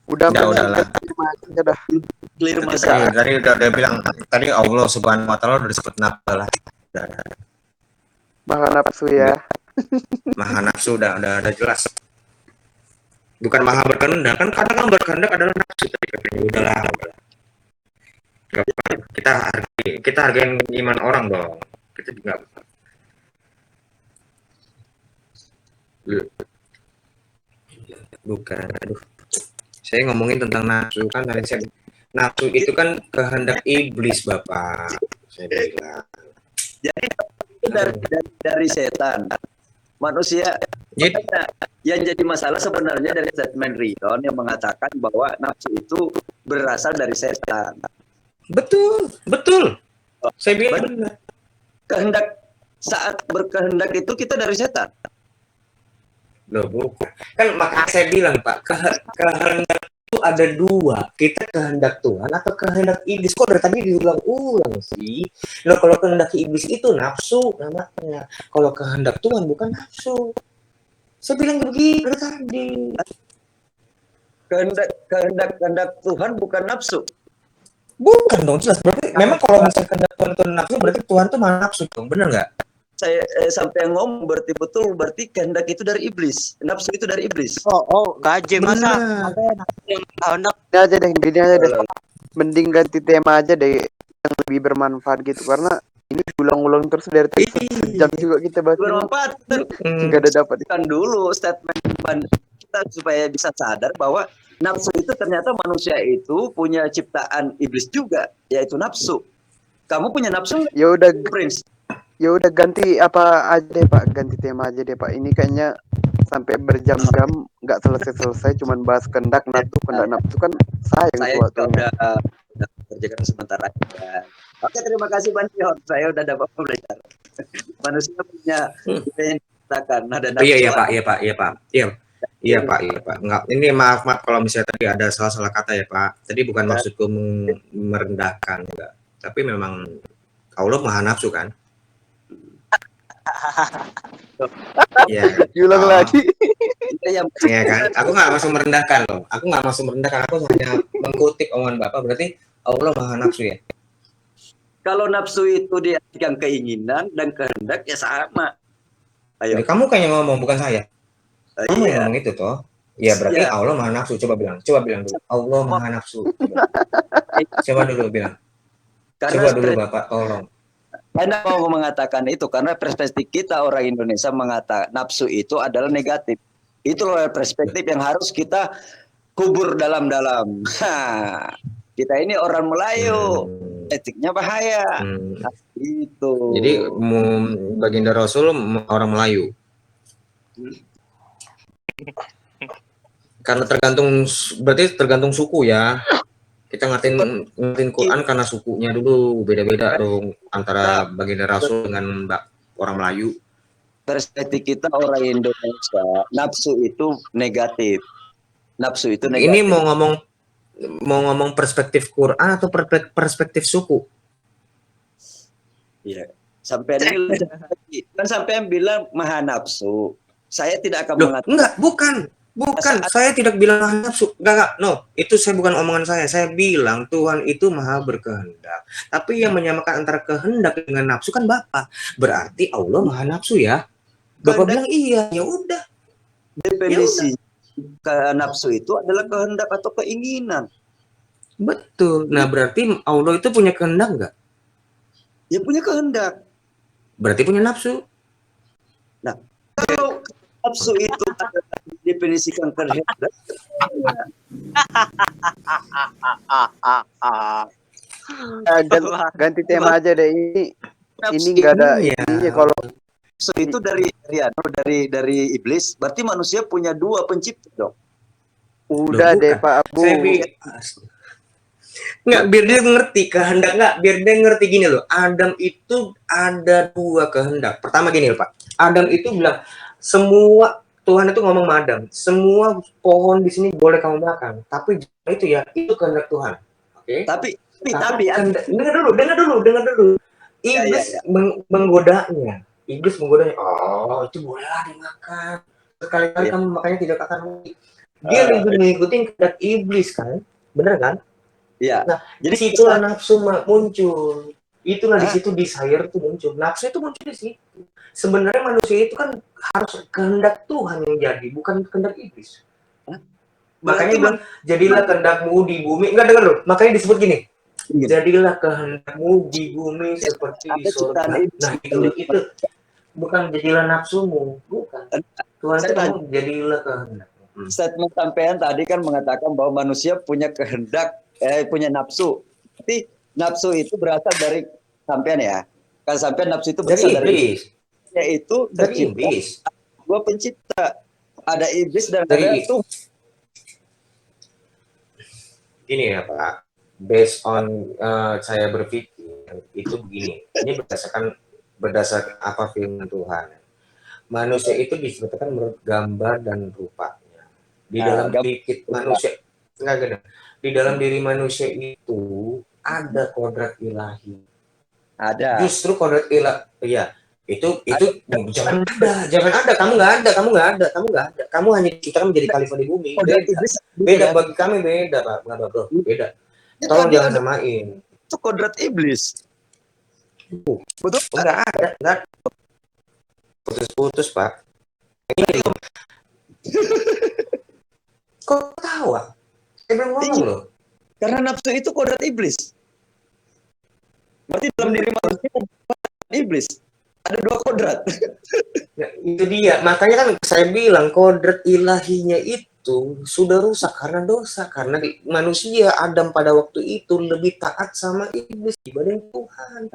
Udahlah. Udah. Clear masalah. Tadi udah bilang tadi Allah Subhanahu wa taala udah disebut nafsu lah. Maha nafsu ya. Maha nafsu udah jelas. Bukan maha berkehendak, kan kadang berkehendak adalah nafsu tadi katanya. Udahlah. Kita hargain iman orang dong. Kita juga bukan. Aduh. Saya ngomongin tentang nafsu kan tadi nafsu itu kan kehendak iblis, Bapak. Saya bilang. Jadi dari setan. Manusia yang jadi masalah sebenarnya dari statement Ridon yang mengatakan bahwa nafsu itu berasal dari setan. Betul. Saya bilang Kehendak saat berkehendak itu kita dari setan. loh bukan. Kan makanya saya bilang Pak, kehendak itu ada dua. Kita kehendak Tuhan atau kehendak iblis. Kok dari tadi diulang-ulang sih? Loh kalau kehendak iblis itu nafsu namanya. Kalau kehendak Tuhan bukan nafsu. Saya bilang begitu tadi. Kehendak Tuhan bukan nafsu. Bukan dong, jelas. Berarti memang kalau misalnya kehendak Tuhan itu nafsu, berarti Tuhan tuh malah nafsu dong, bener nggak? Saya sampai ngomong berarti kehendak itu dari iblis. Nafsu itu dari iblis. Gaje masa kehendak Gini aja deh. Mending ganti tema aja deh yang lebih bermanfaat gitu karena ini ulang-ulang terus dari tadi sejam juga kita bahas. Bermanfaat. Nggak ada dapat. Kan dulu statement kita supaya bisa sadar bahwa nafsu itu ternyata manusia itu punya ciptaan iblis juga, yaitu nafsu. Kamu punya nafsu? Ya udah ganti apa aja deh Pak, ganti tema aja deh Pak. Ini kayaknya sampai berjam-jam nggak selesai cuman bahas kehendak nafsu kan sayang Saya waktunya. udah kerjakan sementara aja. Oke, terima kasih Bang John. Saya udah dapat belajar. Manusia punya katakan ada Oh, iya nafsu. Pak, iya Pak. Enggak, ini maaf kalau misalnya tadi ada salah-salah kata ya Pak. Tadi bukan maksudku merendahkan enggak. Tapi memang Allah maha nafsu kan? Iya. Diulang Oh, lagi. Iya, yang iya kan? Aku nggak maksud merendahkan loh. Aku nggak maksud merendahkan. Aku hanya mengkutip omongan Bapak. Berarti Allah maha nafsu ya? kalau nafsu itu diartikan keinginan dan kehendak ya sama. Ayo. Jadi kamu kayaknya ngomong, bukan saya. Kamu yang Iya. ngomong itu toh. Ya berarti Ya. Allah maha nafsu. Coba bilang dulu. Allah maha nafsu. Coba dulu bilang. Karena Coba dulu Bapak, tolong. Anda mau mengatakan itu karena perspektif kita orang Indonesia mengatakan nafsu itu adalah negatif. Itu loh perspektif yang harus kita kubur dalam-dalam. Kita ini orang Melayu, etiknya bahaya. Itu. Jadi baginda Rasul orang Melayu. Karena berarti tergantung suku ya. Kita ngertiin Quran karena sukunya dulu beda-beda dong antara baginda Rasul dengan orang Melayu. Perspektif kita orang Indonesia, nafsu itu negatif. Nafsu itu negatif. Ini mau ngomong perspektif Quran atau perspektif suku? Iya. Sampai bilang maha nafsu. Saya tidak akan mengatakan. Enggak, bukan. Saya tidak bilang maha nafsu. Enggak. No, itu saya bukan omongan saya. Saya bilang Tuhan itu maha berkehendak. Tapi yang menyamakan antara kehendak dengan nafsu kan Bapak. Berarti Allah maha nafsu ya. Bapak bilang iya, ya udah. Definisi nafsu itu adalah kehendak atau keinginan. Betul. Nah, berarti Allah itu punya kehendak enggak? Ya punya kehendak. Berarti punya nafsu. Nah, kalau nafsu itu definisikan kehendak. Ganti tema aja deh ini nggak ada ininya kalau nafsu itu dari iblis, berarti manusia punya dua pencipta dong. udah deh Pak Abu. Nggak, biar dia ngerti kehendak biar dia ngerti gini loh. Adam itu ada dua kehendak. Pertama gini loh Pak. Adam itu bilang semua Tuhan itu ngomong sama Adam, semua pohon di sini boleh kamu makan, tapi itu ya itu kehendak Tuhan. Oke? Tapi dengar dulu. Iblis menggodanya. Oh, itu bolehlah dimakan. Sekali-kali kamu makanya tidak akan mati. Dia mengikuti kehendak iblis kan? Bener kan? Iya. Nah, jadi situlah nafsu muncul. Itulah di situ desire itu muncul. Nafsu itu muncul di situ. Sebenarnya manusia itu kan harus kehendak Tuhan yang jadi, bukan kehendak iblis. Makanya bilang jadilah kehendakmu di bumi. Enggak dengar loh. Makanya disebut gini. Jadilah kehendakmu di bumi seperti di surga. Nah, itu bukan jadilah nafsumu, bukan. Tuhan itu ngomong jadilah kehendakmu. Statement sampean tadi kan mengatakan bahwa manusia punya kehendak, punya nafsu. Tapi nafsu itu berasal dari sampean ya. Kan sampean nafsu itu berasal dari iblis. Yaitu dari iblis. Dua pencipta. Ada iblis dan ada Tuhan. Gini ya Pak, based on saya berpikir itu begini. Ini berdasarkan apa firman Tuhan. Manusia itu diciptakan menurut gambar dan rupanya. Di dalam diri manusia, di dalam diri manusia itu ada kodrat ilahi. Ada. Justru kodrat ilahi, ya. Itu jangan ada, kamu nggak ada. Kamu hanya diciptakan menjadi khalifah di bumi. Beda bagi kami, beda Pak, bro, beda. Tolong jangan samain. Itu kodrat iblis. Betul? Enggak. Putus Pak. Ini kok tawa? Saya belum ngomong loh. Karena nafsu itu kodrat iblis. Berarti dalam diri manusia iblis. Ada dua kodrat. Nah, itu dia. Makanya kan saya bilang kodrat ilahinya itu sudah rusak karena dosa. Karena manusia Adam pada waktu itu lebih taat sama iblis dibanding Tuhan.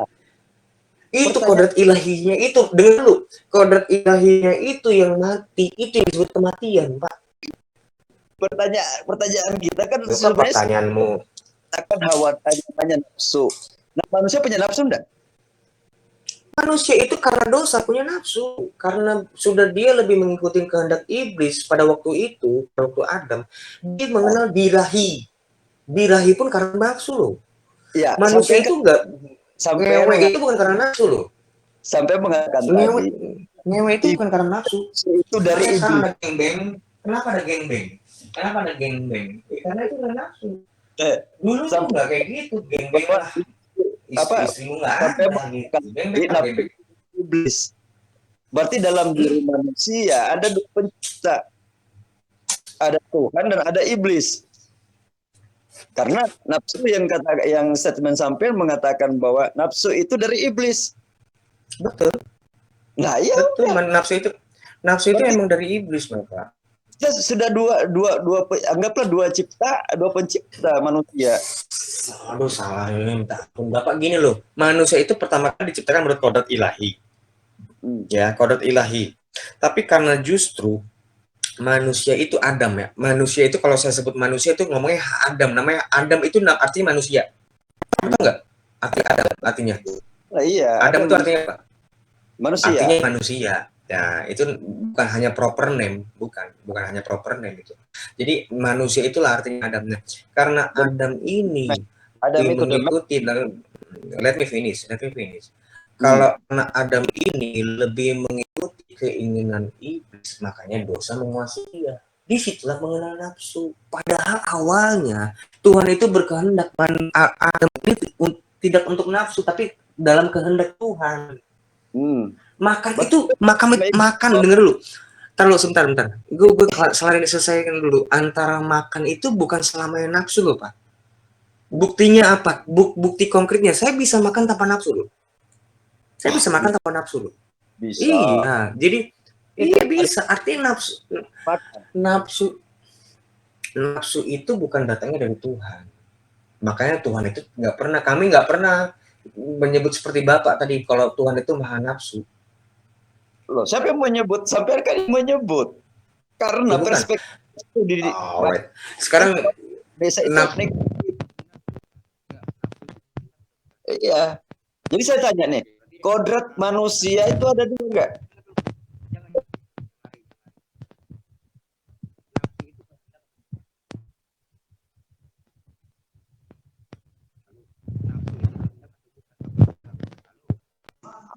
Itu kodrat ilahinya itu. Dengar dulu. Kodrat ilahinya itu yang mati. Itu yang disebut kematian, Pak. Pertanyaan kita kan sebenarnya pertanyaanmu akan hawa namanya nafsu. Nah, manusia punya nafsu enggak? Manusia itu karena dosa punya nafsu, karena sudah dia lebih mengikuti kehendak iblis pada waktu itu, pada waktu Adam, dia mengenal birahi. Birahi pun karena nafsu loh. Ya, Manusia itu enggak sampai ngewe itu bukan karena nafsu loh. sampai mengatakan Ngewe, tadi ngewe itu bukan karena nafsu. itu dari Makanya sekarang iblis. ada gengbeng. Kenapa ada gengbeng? Kenapa ada gengbeng? Ya, karena itu karena nafsu. Dulu tuh nggak kayak gitu, gengbeng lah. Istrimu nggak sampai ada gitu. Gengbeng lah, gengbeng. Iblis. Berarti dalam diri manusia ada dua pencipta. Ada Tuhan dan ada iblis. Karena nafsu yang statement sampai mengatakan bahwa nafsu itu dari iblis. Betul. Nah, iya. Betul, nafsu itu emang dari iblis, Bapak. Sudah anggaplah dua pencipta manusia. Aduh, salah ini minta ampun. Bapak gini loh, manusia itu pertama kali diciptakan menurut kodrat ilahi. Ya, kodrat ilahi. Tapi karena justru manusia itu Adam ya. Manusia itu kalau saya sebut manusia itu ngomongnya Adam. Namanya Adam itu artinya manusia. Betul enggak? Artinya Adam artinya. Nah, iya. Adam itu artinya apa? Manusia. Artinya manusia. Ya, itu bukan hanya proper name, bukan hanya proper name itu. Jadi manusia itulah artinya Adam. Nah, karena Adam ini mengikuti dan let me finish. Kalau anak Adam ini lebih mengikuti keinginan iblis, makanya dosa menguasai dia. Disitulah mengenal nafsu. Padahal awalnya Tuhan itu berkehendak Adam ini tidak untuk nafsu, tapi dalam kehendak Tuhan. Makan denger dulu. Taruh sebentar. Gue selesaikan dulu. Antara makan itu bukan selamanya nafsu loh, Pak. Buktinya apa? Bukti konkretnya saya bisa makan tanpa nafsu loh. Saya bisa makan tanpa nafsu loh. Bisa. Iya, jadi iya bisa. Artinya nafsu itu bukan datangnya dari Tuhan. Makanya Tuhan itu kami nggak pernah menyebut seperti Bapak tadi kalau Tuhan itu maha nafsu. Loh, siapa yang menyebut? Sampai kan yang menyebut. Karena perspektif di sekarang desa itu iya. Jadi saya tanya nih, kodrat manusia itu ada dua enggak?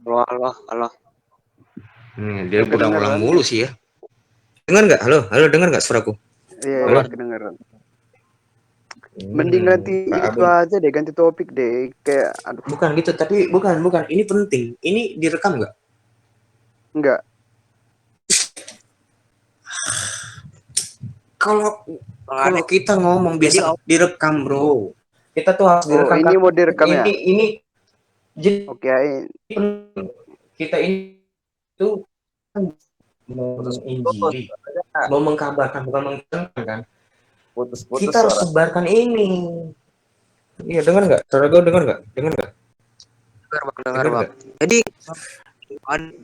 Halo. Dia ulang mulu sih ya. Dengar nggak? Halo, dengar nggak suaraku? Iya, kedengeran. Mending ganti itu aja deh, ganti topik deh. Kayak aduh. Bukan gitu, tapi bukan. Ini penting. Ini direkam nggak? Enggak. Kalau kita ngomong biasa direkam, Bro. Kita tuh harus direkam. Ini mau direkam ya? Ini Oke, kita ini tuh mau menginjili, mau mengkabarkan, bukan mengkabarkan kan? Kita harus sebarkan ini. Iya, dengar nggak? Saudara gue dengar nggak? Dengar, Bang.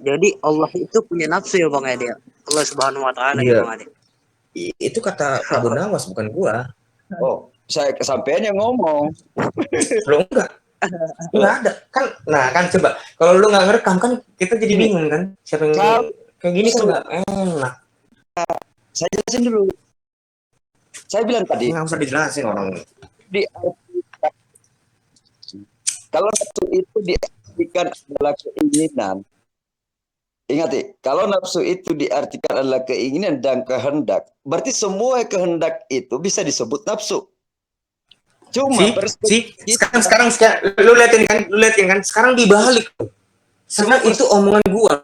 Jadi Allah itu punya nafsu ya Bang Ade. Allah Subhanahu wa taala ya Bang Ade. Itu kata Abu Nawas, bukan gua. Oh, saya kesampaian yang ngomong. Lo enggak ada kan coba kalau lu nggak ngerekam kan kita jadi bingung kan siapa yang kayak gini kan nggak enak. Saya jelasin dulu. Saya bilang tadi nggak usah dijelasin orang kalau nafsu itu diartikan adalah keinginan. Ingat ya, kalau nafsu itu diartikan adalah keinginan dan kehendak, berarti semua kehendak itu bisa disebut nafsu. Cuma sekarang lu liatin kan sekarang dibalik. Sekarang itu omongan gua.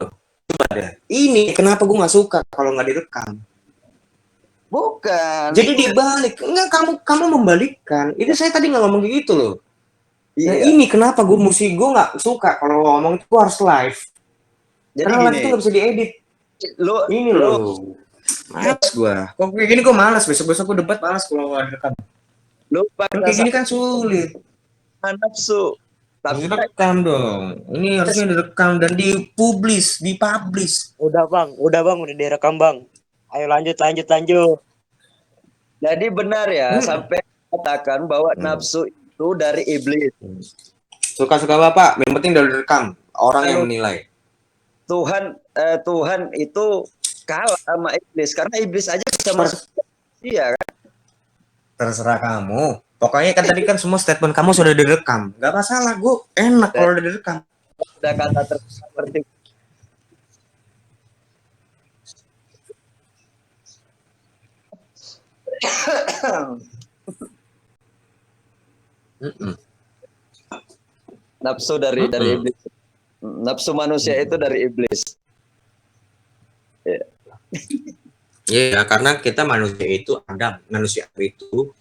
Coba deh. Ini kenapa gua nggak suka kalau nggak direkam. Bukan. Jadi dibalik. Enggak, kamu membalikkan. Itu saya tadi nggak ngomong gitu loh. Iya. Nah, ini kenapa gua nggak suka kalau ngomong itu harus live. Jadi karena live itu nggak bisa diedit. Ini loh. Malas gua. Kok kayak gini gua malas. Besok gua debat malas kalau nggak direkam. Lupa kayak gini kan sulit. Nafsu. Tapi direkam dong. Ini harusnya direkam dan dipublish. Udah bang, udah direkam Bang. Ayo lanjut. Jadi benar ya, sampai katakan bahwa nafsu itu dari iblis. Suka-suka Bapak, yang penting udah direkam. orang yang Kalau menilai. Tuhan itu kalah sama iblis karena iblis aja bisa masuk dia kan. Terserah kamu. Pokoknya kan tadi kan semua statement kamu sudah direkam. Gak masalah, gue enak kalau udah direkam. Ada kata seperti nafsu dari iblis. Nafsu manusia itu dari iblis. Ya, karena kita manusia itu Adam, manusia itu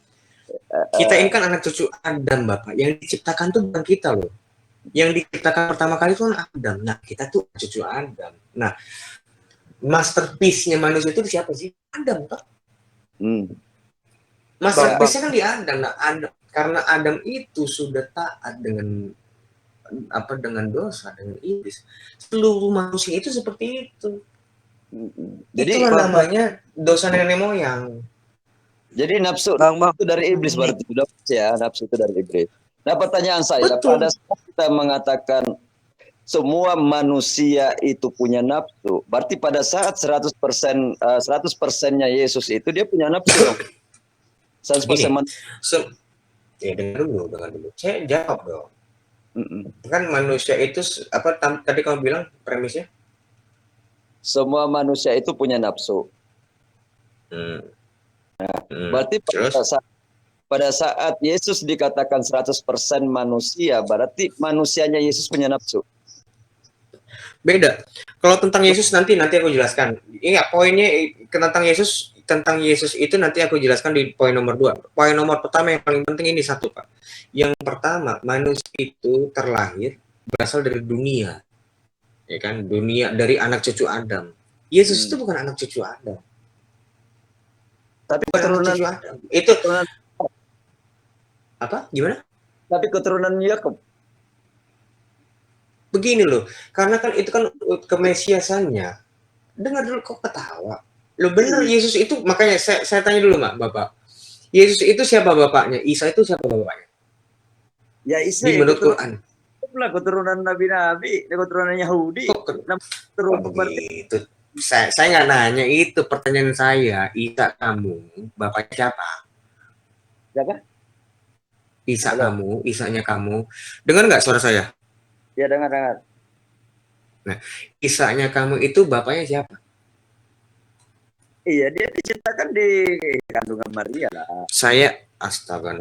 kita ini kan anak cucu Adam, Bapak. Yang diciptakan tuh bukan kita loh. Yang diciptakan pertama kali itu kan Adam. Nah, kita tuh cucu Adam. Nah, masterpiece-nya manusia itu siapa sih? Adam, Pak. Masterpiece-nya kan di Adam. Nah, karena Adam itu sudah taat dengan dosa, dengan iblis. Seluruh manusia itu seperti itu. Jadi itu namanya dosa nenek moyang. Jadi nafsu itu dari iblis berarti ya, nafsu itu dari iblis. Nah, pertanyaan saya, pada saat kita mengatakan semua manusia itu punya nafsu, berarti pada saat 100%-nya Yesus itu dia punya nafsu dong. 100% manusia. Ya, dengar dulu. Saya jawab dong. Kan manusia itu apa tadi kamu bilang premisnya? Semua manusia itu punya nafsu. Berarti pada saat Yesus dikatakan 100% manusia, berarti manusianya Yesus punya nafsu. Beda. Kalau tentang Yesus nanti aku jelaskan. Iya, poinnya tentang Yesus itu nanti aku jelaskan di poin nomor 2. Poin nomor pertama yang paling penting ini satu, Pak. Yang pertama, manusia itu terlahir berasal dari dunia. Ya kan? Dunia dari anak cucu Adam. Yesus itu bukan anak cucu Adam. Tapi keturunan Adam. Itu apa? Gimana? Tapi keturunan Yakub. Begini loh, karena kan itu kan kemesiasannya. Dengar dulu kok ketawa. Lo bener Yesus itu, makanya saya tanya dulu Bapak. Yesus itu siapa bapaknya? Isa itu siapa bapaknya? Ya Isa di menurut Quran. Keturunan nabi-nabi, keturunan Yahudi. Itu saya nggak nanya itu, pertanyaan saya. Isa kamu, bapaknya siapa? Siapa? Isa kamu, Isanya kamu. Dengar nggak suara saya? Ya, dengar. Nah, Isanya kamu itu bapaknya siapa? Iya, dia diciptakan di kandungan Maria lah. Astaga,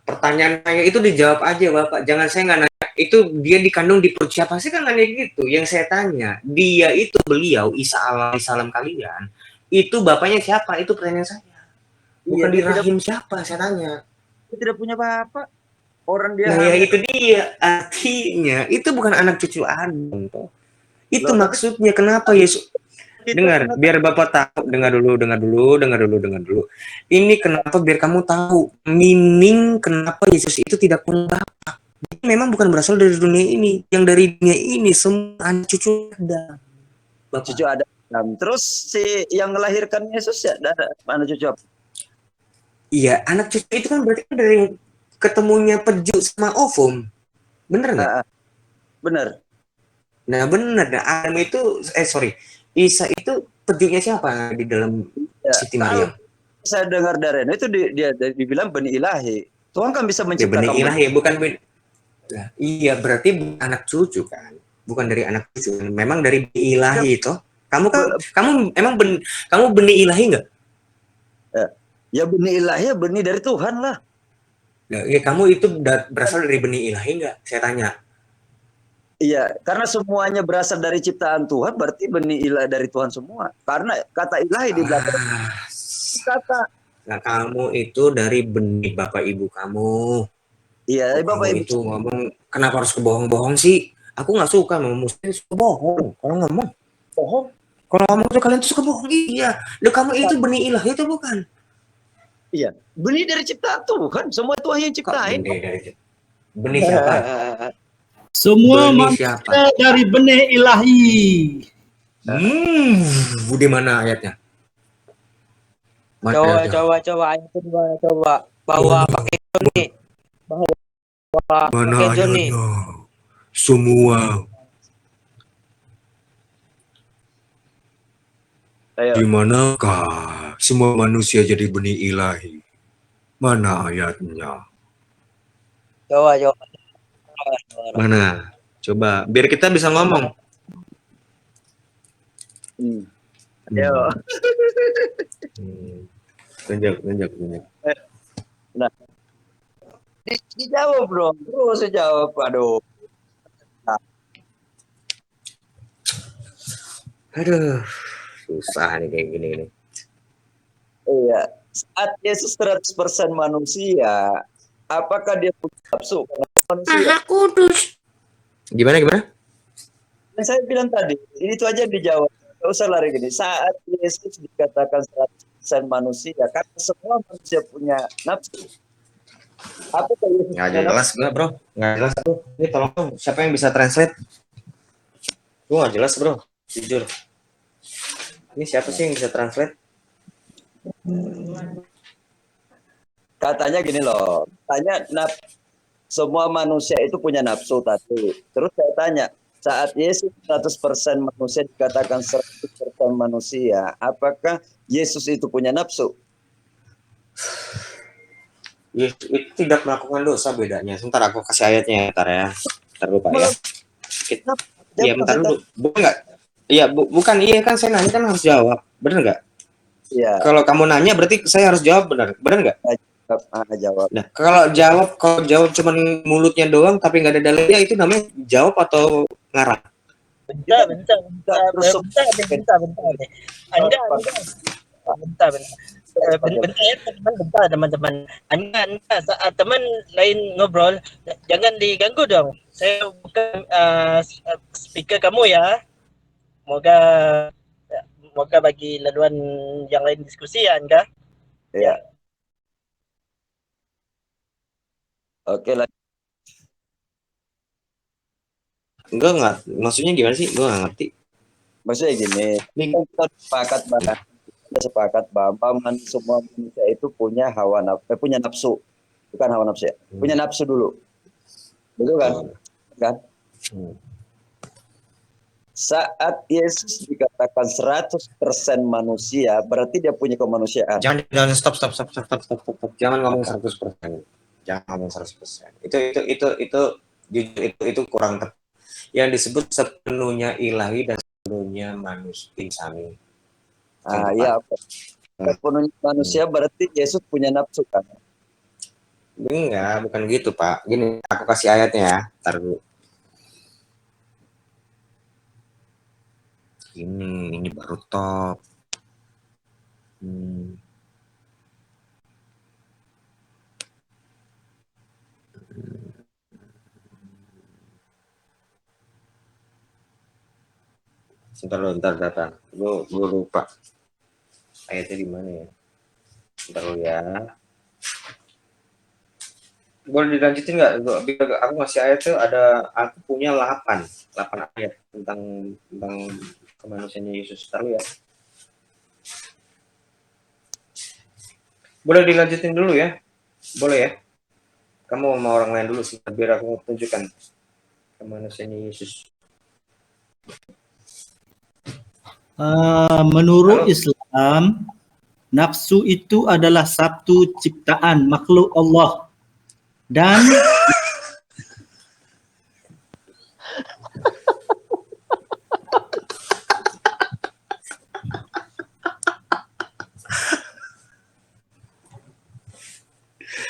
pertanyaan saya itu dijawab aja Bapak. Jangan saya nggak nanya. Itu dia dikandung di perut siapa sih, kan nanya gitu. Yang saya tanya, beliau Isa alaihissalam kalian, itu bapaknya siapa? Itu pertanyaan saya. Bukan di rahim siapa, saya tanya. Dia tidak punya bapak. Orang dia. Nah, ya itu dia. Artinya itu bukan anak cucu Adam. Itu maksudnya kenapa Yesus. Dengar, biar Bapak tahu. Dengar dulu. Ini kenapa biar kamu tahu meaning kenapa Yesus itu tidak punya bapak. Dia memang bukan berasal dari dunia ini. Yang dari dunia ini semua anak cucu Adam. Cucu Adam. Terus si yang melahirkan Yesus ya anak cucu apa? Iya, anak cucu itu kan berarti dari ketemunya Peju sama Ovum. Bener nggak? Bener. Nah, bener. Nah, Adam itu Isa itu pejunya siapa di dalam Siti Maryam? Saya dengar dari itu dia dibilang benih ilahi. Tuhan kan bisa menciptakan benih ilahi, bukan nah, iya, berarti anak cucu kan, bukan dari anak cucu. Memang dari benih ilahi itu. Kamu benih ilahi nggak? Ya benih ilahi, benih dari Tuhan lah. Nah, ya, kamu itu berasal dari benih ilahi nggak? Saya tanya. Iya, karena semuanya berasal dari ciptaan Tuhan, berarti benih ilahi dari Tuhan semua. Karena kata ilahi di belakang kata. Nah, kamu itu dari benih bapak ibu kamu. Iya, bapak ibu itu ngomong, kenapa harus kebohong-bohong sih? Aku nggak suka muslim suka bohong. Kalau ngomong bohong, kalau ngomong tuh kalian tuh suka bohong. Iya, lo kamu itu benih ilahi itu bukan? Iya, benih dari ciptaan Tuhan. Semua Tuhan yang ciptain. Benih siapa? Semua manusia dari benih ilahi. Di mana ayatnya? Coba ayat kedua, bawa pakai Joni. Mana ayatnya? Semua Ayo. Di manakah semua manusia jadi benih ilahi? Mana ayatnya? Coba. Mana? Coba, biar kita bisa ngomong. Ayo. Tunjuk. Nah, dijawab bro. Terus jawab. Aduh. Aduh, susah nih kayak gini nih. Iya. Saat Yesus 100% manusia, apakah dia punya nafsu? Manusia. Gimana? Yang saya bilang tadi, ini itu aja dijawab. Gak usah lari gini. Saat Yesus dikatakan 100% manusia, karena semua manusia punya nafsu. Apakah Yesus Nggak punya jelas gue bro, nggak jelas tuh. Ini tolong dong, siapa yang bisa translate? Gue nggak jelas bro, jujur. Ini siapa sih yang bisa translate? Katanya gini loh, semua manusia itu punya nafsu tadi. Terus saya tanya, saat Yesus 100% manusia dikatakan 100% manusia, apakah Yesus itu punya nafsu? Yesus itu tidak melakukan dosa, bedanya. Sebentar aku kasih ayatnya ya, ntar ya. Ntar lupa ya. Iya, bentar dulu. Bukan nggak? Iya, bukan. Iya kan saya nanya kan harus jawab. Bener nggak? Iya. Kalau kamu nanya berarti saya harus jawab, bener nggak? Jawab. Nah, kalau jawab cuman mulutnya doang tapi nggak ada dalilnya, itu namanya jawab atau ngarang? Bentar. Bentar teman-teman. Anda saat teman lain ngobrol, jangan diganggu dong. Saya bukan speaker kamu ya. Moga bagi laluan yang lain diskusi ya, Anda. Iya. Oke lah. Enggak. Maksudnya gimana sih? Gue nggak ngerti. Maksudnya gini, kita sepakat bahwa semua manusia itu punya punya nafsu, bukan hawa nafsu ya, punya nafsu dulu, betul kan? Saat Yesus dikatakan 100% manusia, berarti dia punya kemanusiaan. Jangan stop. Jangan ngomong 100%. Jangan ngomong 100%. Itu kurang tepat. Yang disebut sepenuhnya ilahi dan sepenuhnya manusia insani. Iya. Sepenuhnya manusia berarti Yesus punya nafsu kan? Enggak, bukan gitu Pak. Gini, aku kasih ayatnya ya. Ntar dulu. Ini baru top. Bentar. Gue lupa. Ayatnya di mana ya? Bentar dulu ya. Boleh dilanjutin nggak? Aku ngasih ayat tuh aku punya 8 ayat tentang kemanusiaan Yesus. Bentar dulu ya. Boleh dilanjutin dulu ya? Boleh ya? Kamu sama orang lain dulu sih, biar aku tunjukkan kemanusiaan Yesus. Menurut Islam, nafsu itu adalah satu ciptaan makhluk Allah dan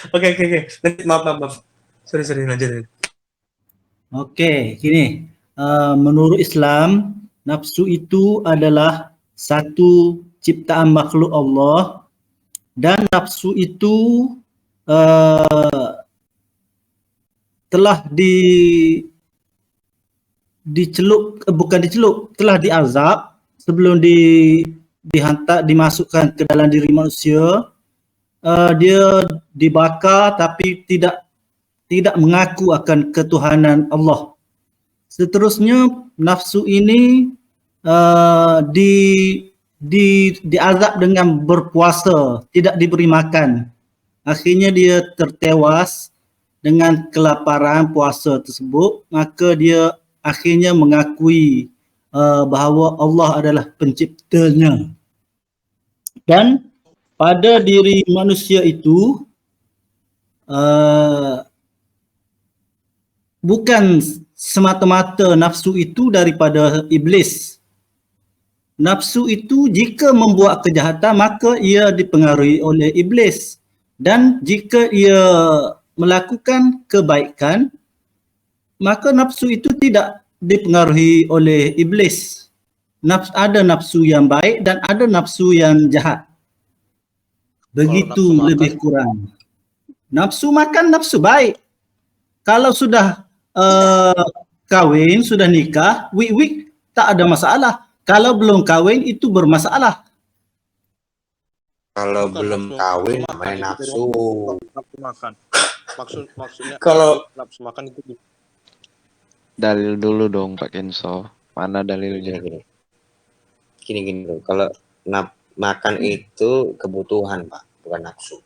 Oke. Maaf. Sorry, lanjut. Oke, gini. Menurut Islam, nafsu itu adalah satu ciptaan makhluk Allah dan nafsu itu telah telah diazab sebelum dimasukkan ke dalam diri manusia. Dia dibakar tapi tidak mengaku akan ketuhanan Allah. Seterusnya nafsu ini diazab dengan berpuasa, tidak diberi makan. Akhirnya dia tertewas dengan kelaparan puasa tersebut, maka dia akhirnya mengakui bahawa Allah adalah penciptanya. Dan pada diri manusia itu bukan semata-mata nafsu itu daripada iblis. Nafsu itu jika membuat kejahatan maka ia dipengaruhi oleh iblis, dan jika ia melakukan kebaikan maka nafsu itu tidak dipengaruhi oleh iblis. Ada nafsu yang baik dan ada nafsu yang jahat. Begitu lebih kurang. Nafsu makan nafsu baik. Kalau sudah kawin, sudah nikah, wik-wik tak ada masalah. Kalau belum kawin itu bermasalah. Kalau Bukan belum nafsu kawin makan namanya itu nafsu. nafsu makan. Maksudnya Kalau nafsu makan itu Dalil dulu dong Pak Kenso. Mana dalilnya? gini loh. Kalau makan itu kebutuhan, Pak, bukan nafsu.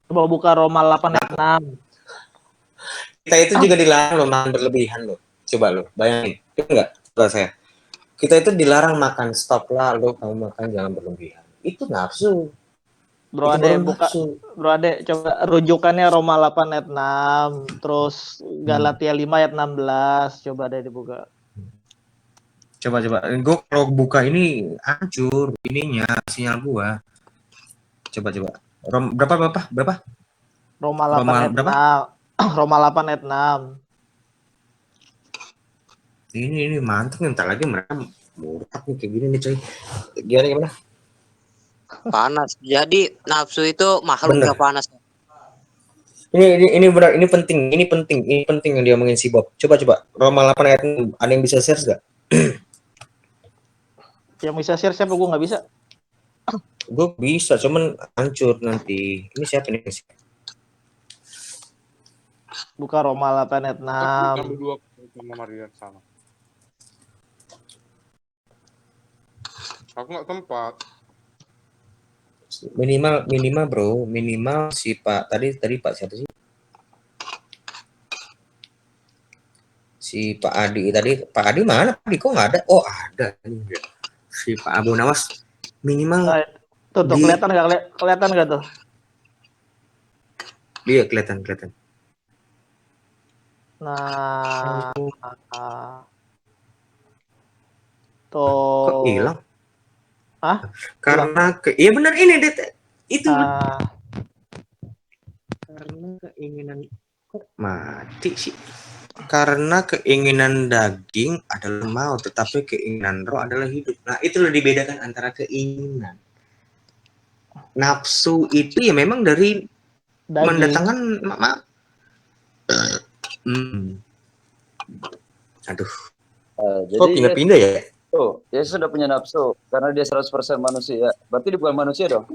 Coba buka Roma 8 ayat 6. Kita itu juga dilarang loh makan berlebihan loh. Coba lo bayangin, enggak? Coba saya. Kita itu dilarang makan, stop lah lo, kamu makan jangan berlebihan. Itu nafsu. Bro Itu Ade baru buka, nafsu. Bro Ade coba rujukannya Roma 8 ayat 6, terus Galatia 5 ayat 16, coba deh dibuka. Coba. Gue kalau buka ini hancur ininya sinyal gua. Coba. Berapa? Roma 8 ayat berapa? 6. Roma 8 ayat 6. Ini mantap nih, ntar lagi mereka murtad nih kayak gini nih coy. Gimana? Panas. Jadi nafsu itu makhluk Bener. yang panas. Ini benar, ini penting yang dia omongin si Bob. Coba. Roma 8 ayat 6. Ada yang bisa share nggak? Yang bisa share siapa? Gue nggak bisa. Gue bisa, cuman hancur nanti. Ini siapa nih? Buka Roma 8 ayat 6. ambil dua sama Marian sama. Aku nggak tempat. Minimal bro, minimal si Pak tadi Pak siapa sih? Si Pak Adi tadi, Pak Adi mana? Pak Adi kok nggak ada? Oh ada. Si Pak Abu Nawas minimal Tuh kelihatan nggak tuh? dia kelihatan. Nah, Kok tuh. hilang? Hah? Karena iya benar ini itu karena keinginan kok mati sih. Karena keinginan daging adalah maut, tetapi keinginan roh adalah hidup. Nah, itu loh dibedakan antara keinginan. Nafsu itu ya memang dari Daging. mendatangkan maaf. Aduh. Jadi Kok pindah-pindah ya? Yesus sudah punya nafsu karena dia 100% manusia. Berarti dia bukan manusia dong?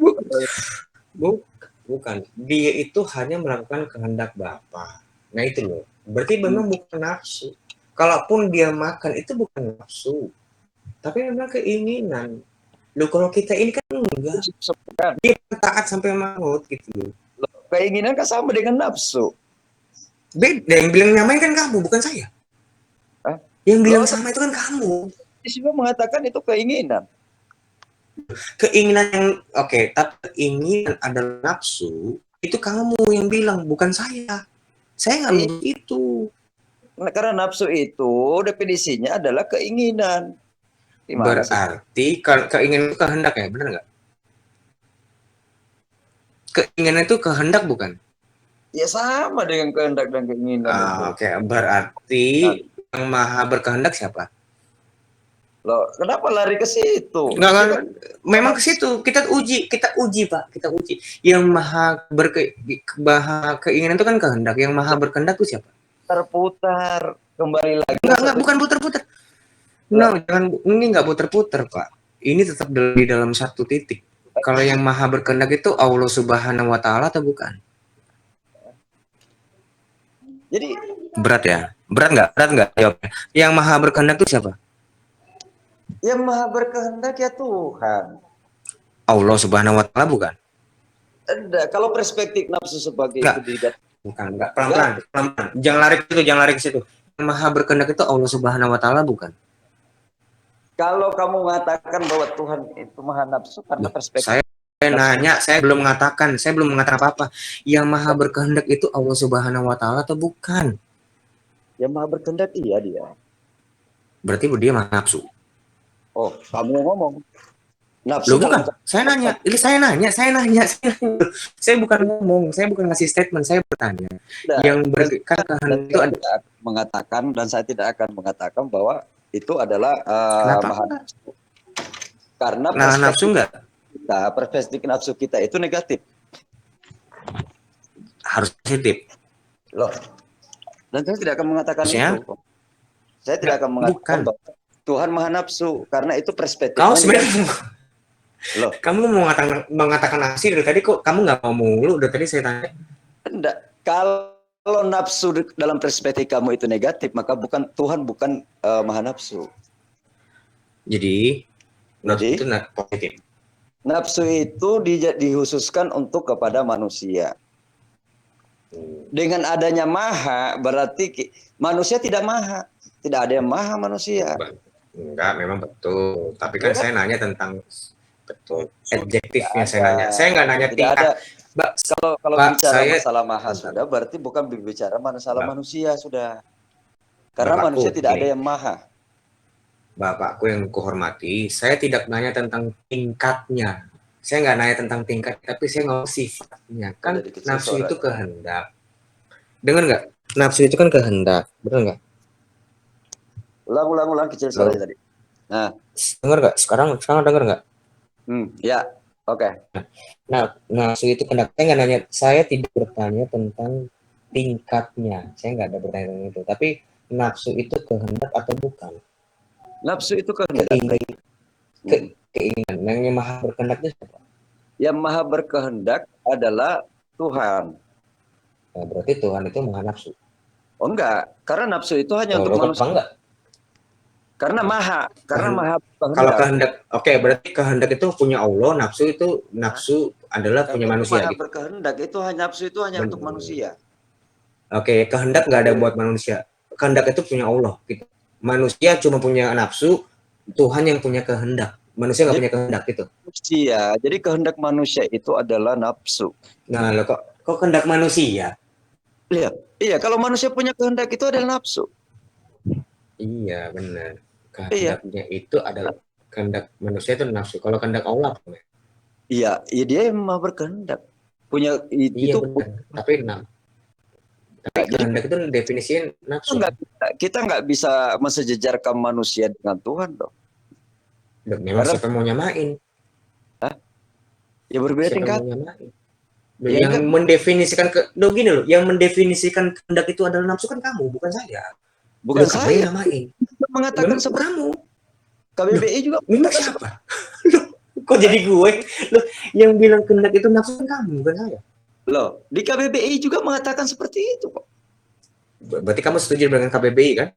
Bukan. Dia itu hanya melakukan kehendak Bapa. Nah itu loh. Berarti memang bukan nafsu. Kalaupun dia makan itu bukan nafsu. Tapi memang keinginan. Loh kalau kita ini kan enggak. Dia taat sampai maut gitu loh. Keinginan kan sama dengan nafsu. Beda, yang bilang nyamain kan kamu, bukan saya. Yang bilang sama itu kan kamu. Yesus mengatakan itu keinginan. Keinginan yang oke, tapi keinginan adalah nafsu, itu kamu yang bilang, bukan saya. Saya nggak bilang itu. Nah, karena nafsu itu definisinya adalah keinginan. Berarti keinginan itu kehendak ya, benar nggak? Keinginan itu kehendak bukan? Ya sama dengan kehendak dan keinginan. Oke. Berarti yang maha berkehendak siapa? Loh, kenapa lari ke situ? Enggak, memang ke situ. Kita uji, Pak. Kita uji. Yang maha keinginan itu kan kehendak. Yang maha berkehendak itu siapa? Terputar kembali lagi. Enggak, bukan putar-putar. No, ini enggak putar-putar, Pak. Ini tetap di dalam satu titik. Kalau yang maha berkehendak itu Allah Subhanahu wa Ta'ala atau bukan? Jadi berat ya? Berat nggak jawabnya? Yang maha berkehendak itu siapa? yang maha berkehendak ya Tuhan. Allah Subhanahu wa Ta'ala bukan? Kalau perspektif nafsu sebagai itu bukan. Pelan-pelan. Jangan lari ke situ. Yang maha berkehendak itu Allah Subhanahu wa Ta'ala bukan? Kalau kamu mengatakan bahwa Tuhan itu maha nafsu karena perspektif Saya nanya, saya belum mengatakan apa-apa. Yang maha berkehendak itu Allah Subhanahu wa taala atau bukan? yang maha berkehendak, iya dia. Berarti dia maha nafsu. Oh, kamu yang ngomong. Nafsu Loh bukan, dalam saya nanya. Saya bukan ngomong, saya bukan ngasih statement, saya bertanya. Tidak. Yang berkehendak itu ada. tidak akan mengatakan, dan saya tidak akan mengatakan bahwa itu adalah Kenapa? maha nafsu. Karena Nah, nafsu enggak? perspektif nafsu kita itu negatif. Harus positif. Loh. Dan saya tidak akan mengatakan Maksudnya? itu. Saya tidak akan mengatakan Bukan. bahwa Tuhan maha nafsu karena itu perspektif. Kau sebenarnya Loh, kamu mau mengatakan nafsu dari tadi kok kamu nggak mau mulu dari tadi saya tanya. enggak. Kalau nafsu dalam perspektif kamu itu negatif, maka Tuhan bukan maha nafsu. Jadi nafsu Jadi? itu positif. Nafsu itu dikhususkan untuk kepada manusia. Dengan adanya maha berarti manusia tidak maha. Tidak ada yang maha manusia. Enggak, memang betul. Tapi kan Ya, saya nanya tentang betul adjektifnya Tidak saya ada. nanya. Saya nggak nanya Tidak tingkat. ada. Mbak, Kalau Pak, bicara saya- masalah maha sudah berarti bukan berbicara masalah Mbak. manusia sudah. Karena Bapakku, manusia tidak gini. ada yang maha. Bapakku yang kuhormati, saya tidak nanya tentang tingkatnya. Saya nggak nanya tentang tingkat, tapi saya ngomong sifatnya. Kan Jadi kecil nafsu suara. itu kehendak. Dengar nggak? Nafsu itu kan kehendak, benar nggak? Ulang kecil suaranya tadi. Nah, Dengar nggak? Sekarang dengar nggak? ya, oke. Nah, nafsu itu kehendak. Saya nggak nanya, saya tidak bertanya tentang tingkatnya. Saya nggak ada bertanya tentang itu. Tapi nafsu itu kehendak atau bukan? Nafsu itu kehendak. Keinginan. Yang maha berkehendak itu siapa? Yang maha berkehendak adalah Tuhan. Nah, berarti Tuhan itu maha nafsu. Oh enggak, karena nafsu itu hanya untuk Loh, kok manusia. enggak? Karena maha maha Kalau kehendak, oke, berarti kehendak itu punya Allah, nafsu adalah punya Karena manusia. maha Gitu. berkehendak itu nafsu itu hanya untuk manusia. Oke, kehendak nggak ada buat manusia. Kehendak itu punya Allah. Gitu. Manusia cuma punya nafsu, Tuhan yang punya kehendak. Manusia nggak punya kehendak gitu. Manusia. Jadi kehendak manusia itu adalah nafsu. Nah, lo kok kehendak manusia? Lihat, iya kalau manusia punya kehendak itu adalah nafsu. Iya, benar. Kehendaknya itu adalah kehendak manusia itu nafsu. Kalau kehendak Allah apa? Iya, dia yang maha berkehendak. Punya Iya, itu benar. Tapi kehendak itu definisinya nafsu. kita nggak bisa mensejajarkan manusia dengan Tuhan dong. Memang siapa mau nyamain? Ya berbeda Siapa tingkat. mau nyamain? Ya, Yang mendefinisikan gini loh, yang mendefinisikan kehendak itu adalah nafsu kan kamu, bukan saya. Bukan Kamu saya yang nyamain. mengatakan Memang seperti kamu. KBBI juga. Memang siapa? Loh, kok jadi gue? Loh, yang bilang kehendak itu nafsu kan kamu, bukan saya. Loh, di KBBI juga mengatakan seperti itu kok. Berarti kamu setuju dengan KBBI kan?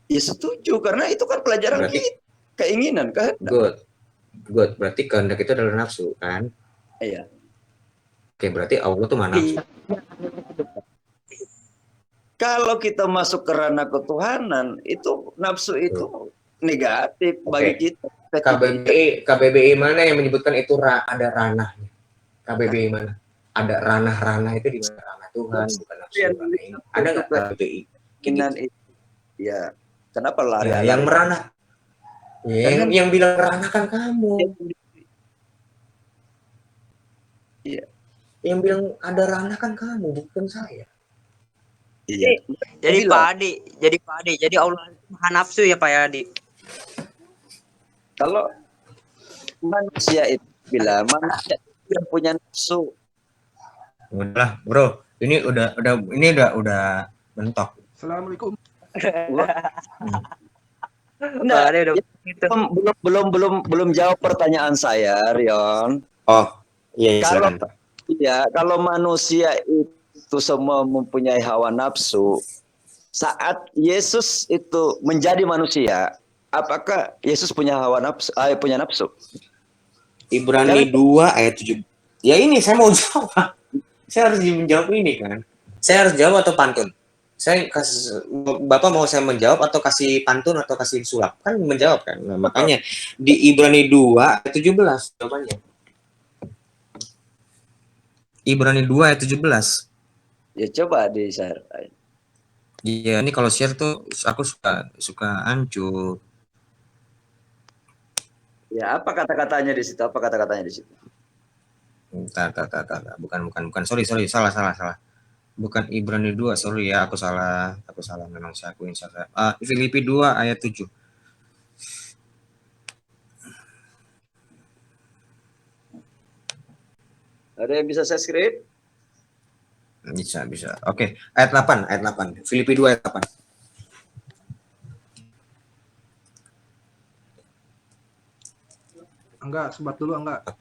Ya setuju karena itu kan pelajaran Berarti- kita, keinginan kan. Good. Berarti kehendak itu adalah nafsu kan? Iya. Oke, berarti Allah tuh mana? Kalau kita masuk ke ranah ketuhanan, itu nafsu itu negatif bagi kita. KBBI mana yang menyebutkan itu ada ranahnya? KBBI mana? Ada ranah-ranah itu di mana? Ranah Tuhan, bukan nafsu. Ada nggak KBBI? Keinginan itu. Ya, kenapa lari? Ya, yang meranah. Yang bilang ranah kan kamu. Iya. Yang bilang ada ranah kan kamu, bukan saya. Iya. Jadi Pak Adi, jadi Allah maha nafsu ya Pak Adi. Kalau manusia itu bila manusia yang punya nafsu, Udahlah, bro. Ini udah mentok. Assalamualaikum. Nah, Pak Adi udah gitu. belum jawab pertanyaan saya, Rion. Oh, iya, silakan, Pak. Iya, kalau manusia itu semua mempunyai hawa nafsu, saat Yesus itu menjadi manusia, apakah Yesus punya hawa nafsu? Punya nafsu? Ibrani 2 ayat 7. Ya ini saya mau jawab. Saya harus menjawab ini kan. Saya harus jawab atau pantun? Saya kasih, Bapak mau saya menjawab atau kasih pantun atau kasih sulap? Kan menjawab kan. Nah, makanya di Ibrani 2 ayat 17 jawabannya. Ibrani 2 ayat 17. Ya coba di-share. Iya, ini kalau share tuh aku suka hancur. Ya, apa kata-katanya di situ? Apa kata-katanya di situ? Bukan. Sorry, salah. Bukan Ibrani 2, sorry ya, aku salah memang saya akuin salah. Filipi 2 ayat 7. Ada yang bisa saya screen? Bisa. Oke, ayat 8. Filipi 2 ayat 8. Enggak, sebat dulu enggak.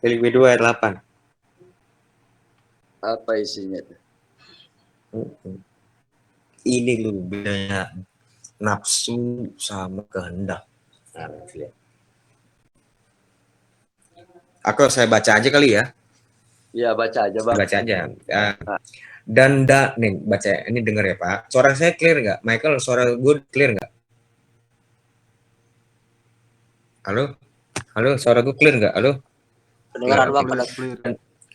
Filipi 2 ayat 8. Apa isinya? Ini lu bedanya nafsu sama kehendak. Nah, lihat. Saya baca aja kali ya. Ya, baca aja, Bang. Baca aja. Nih, baca. Ini dengar ya, Pak. Suara saya clear nggak? Michael, suara gue clear nggak? Halo, suara gue clear nggak? Halo? Kedengaran Bang,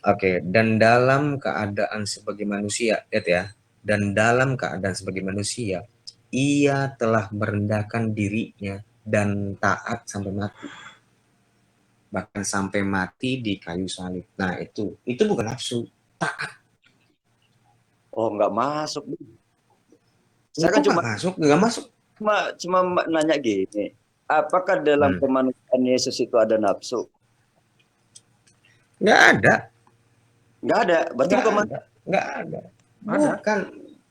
Oke, dan dalam keadaan sebagai manusia, lihat ya. Dan dalam keadaan sebagai manusia, ia telah merendahkan dirinya dan taat sampai mati. Bahkan sampai mati di kayu salib. Nah, itu bukan nafsu, taat. Oh, nggak masuk. Saya kan nggak masuk. Cuma nanya gini. Apakah dalam kemanusiaan Yesus itu ada nafsu? Nggak ada. Nggak ada. Berarti bukan Nggak ada. Ada. Bukan.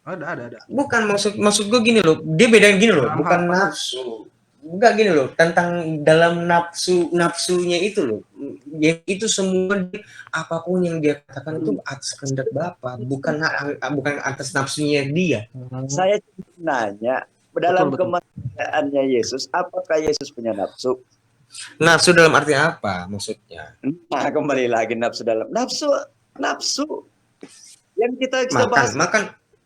Ada. Bukan maksud gue gini loh. Dia bedain gini loh. Bukan nafsu. Enggak gini loh. Tentang dalam nafsunya itu loh. Ya, itu semua apapun yang dia katakan itu atas kehendak Bapa, bukan atas nafsunya dia. Saya nanya, dalam kemanusiaannya Yesus, apakah Yesus punya nafsu? Nafsu dalam arti apa maksudnya? Nah, kembali lagi nafsu dalam nafsu yang kita bahas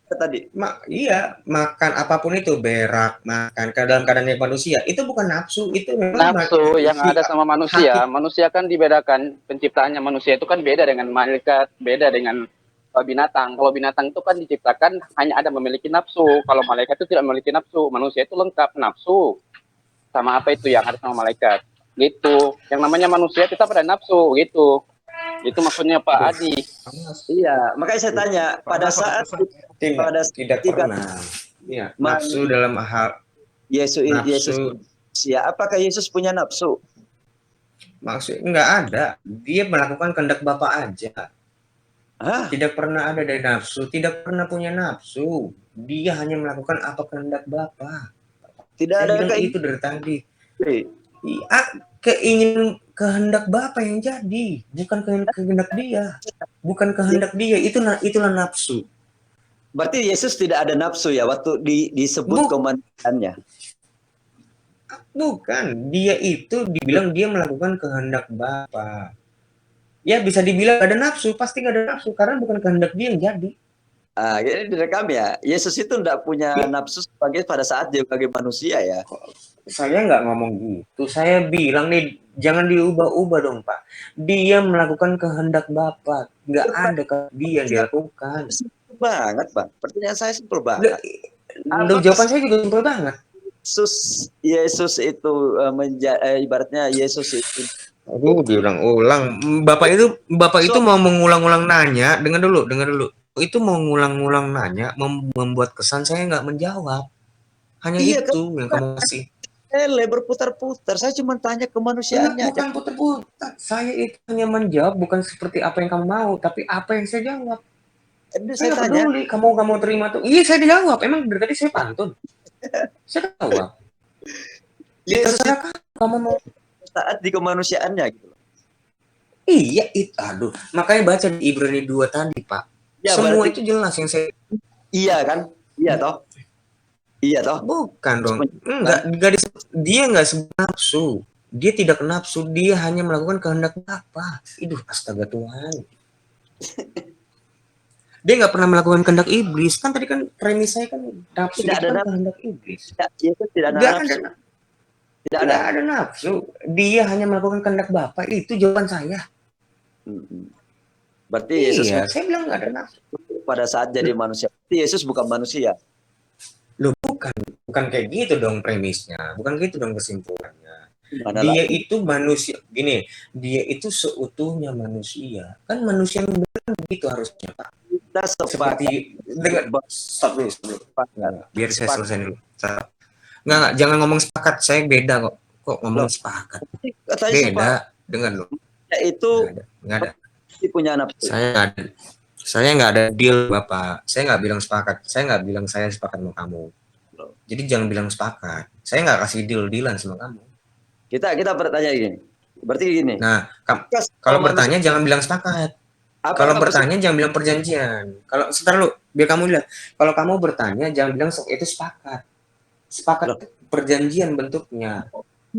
tadi. Iya, makan apapun itu, berak, makan dalam keadaan manusia, itu bukan nafsu, itu memang nafsu yang ada sama manusia. Manusia kan dibedakan, penciptaannya manusia itu kan beda dengan malaikat, beda dengan binatang. Kalau binatang itu kan diciptakan hanya ada memiliki nafsu. Kalau malaikat itu tidak memiliki nafsu. Manusia itu lengkap nafsu. Sama apa itu yang ada sama malaikat. Gitu. Yang namanya manusia kita pada nafsu gitu. Itu maksudnya Pak Adi. Iya, makanya saya tanya pada saat tidak pernah. Iya, nafsu dalam hal Yesus ya, apakah Yesus punya nafsu? Maksud enggak ada. Dia melakukan kehendak Bapa aja. Tidak pernah ada dari nafsu, tidak pernah punya nafsu. Dia hanya melakukan apa kehendak Bapa. Tidak ada itu dari tadi. Keinginan kehendak Bapa yang jadi, bukan kehendak dia. Bukan kehendak dia, itulah nafsu. Berarti Yesus tidak ada nafsu ya waktu disebut kemanusiaannya. Bukan, dia itu dibilang dia melakukan kehendak Bapa. Ya bisa dibilang ada nafsu, pasti nggak ada nafsu karena bukan kehendak dia yang jadi. Ini direkam ya. Yesus itu tidak punya nafsu sebagai pada saat dia sebagai manusia ya. Saya nggak ngomong gitu. Saya bilang nih, jangan diubah-ubah dong Pak. Dia melakukan kehendak Bapa. Nggak ada dia yang dilakukan. Simpel banget Bang. Pertanyaan saya simpel banget. Jawaban saya juga simpel banget. Yesus itu ibaratnya Yesus itu. Aduh, diulang-ulang. Bapak itu mau mengulang-ulang nanya. Dengar dulu. Itu mau ngulang-ngulang nanya, membuat kesan saya nggak menjawab. Hanya itu yang kamu kasih. Berputar-putar. Saya cuma tanya kemanusiaannya. Bukan putar-putar. Saya itu hanya menjawab bukan seperti apa yang kamu mau, tapi apa yang saya jawab. Saya nggak peduli. Kamu terima tuh. Iya, saya dijawab. Emang dari tadi saya pantun. Saya jawab. Terserah kamu mau saat di kemanusiaannya gitu. Iya, aduh. Makanya baca di Ibrani 2 tadi, Pak. Ya, semua itu jelas yang saya. Iya kan? Iya toh? Iya toh? Bukan dong. Enggak dia enggak sebut nafsu. Dia tidak nafsu, dia hanya melakukan kehendak Bapa. Astaga Tuhan. Dia nggak pernah melakukan kehendak iblis. Kan tadi kan premis saya kan nafsu Tidak itu ada kan nafsu. kehendak iblis. Yesus tidak ada Nggak nafsu. ada, Tidak ada. nggak ada nafsu. Dia hanya melakukan kehendak Bapa. Itu jawaban saya. Berarti Yesus Iya, saya bilang nggak ada nafsu. pada saat jadi manusia. Berarti Yesus bukan manusia. Loh, bukan kayak gitu dong premisnya. Bukan gitu dong kesimpulannya. Mana Dia lagi? itu manusia. Gini, dia itu seutuhnya manusia. Kan manusia yang benar begitu harusnya, Pak. Kita sepakat. Seperti stop dulu. Biar saya Sepakat. selesai dulu. Nggak, jangan ngomong sepakat. Saya beda kok ngomong Loh, sepakat. Katanya Beda sepakat. dengan lo. Itu Nggak ada. dia punya nafsu. Saya nggak ada deal, Bapak. Saya nggak bilang sepakat. Saya nggak bilang saya sepakat sama kamu. Jadi jangan bilang sepakat. Saya nggak kasih deal-dealan sama kamu. Kita bertanya gini. Berarti gini. Nah, kalau bertanya jangan bilang sepakat. Kalau bertanya jangan bilang perjanjian. Kalau sebentar lu, biar kamu lihat. Kalau kamu bertanya jangan bilang itu sepakat. Sepakat perjanjian bentuknya.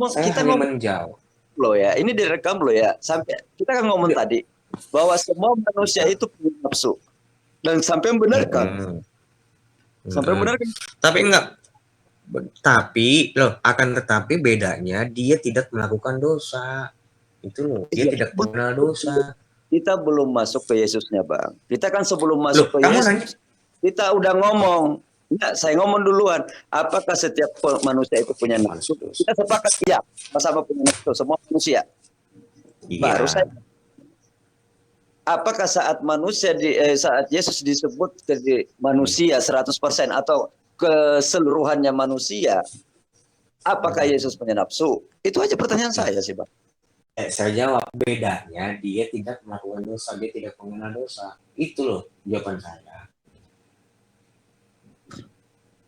Saya kita hanya menjawab. Loh ya, ini direkam loh ya. Sampai kita kan ngomong tadi bahwa semua manusia itu punya nafsu. Dan sampai membenarkan. Sampai membenarkan. Tapi enggak. Tapi loh, akan tetapi bedanya dia tidak melakukan dosa. Itu loh, dia tidak mengenal dosa. Kita belum masuk ke Yesusnya, Bang. Kita kan sebelum masuk ke Yesus, kita udah ngomong. Enggak, saya ngomong duluan. Apakah setiap manusia itu punya nafsu? Kita sepakat ya, sama-sama punya nafsu, semua manusia. Iya. Baru saya. Apakah saat manusia saat Yesus disebut manusia 100% atau keseluruhannya manusia, apakah Yesus punya nafsu? Itu aja pertanyaan saya sih, Bang. Saya jawab, bedanya dia tidak melakukan dosa, dia tidak mengenal dosa. Itu loh jawaban saya.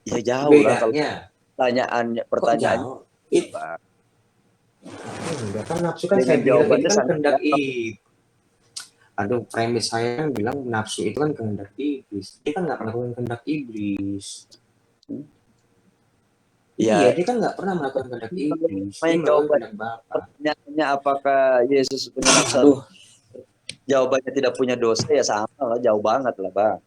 Ya jauh lah kalau pertanyaannya itu, Pak. Enggak kan nafsu kan saya bilang itu kan kehendak iblis. Aduh, premis saya kan bilang nafsu itu kan kehendak iblis. Dia kan nggak melakukan kehendak iblis. Iya, dia kan nggak pernah melakukan kehendak iblis. Dia melakukan kehendak Bapa. Pertanyaannya apakah Yesus punya nafsu? Jawabannya tidak punya dosa, ya sama lah, jauh banget lah, Bang.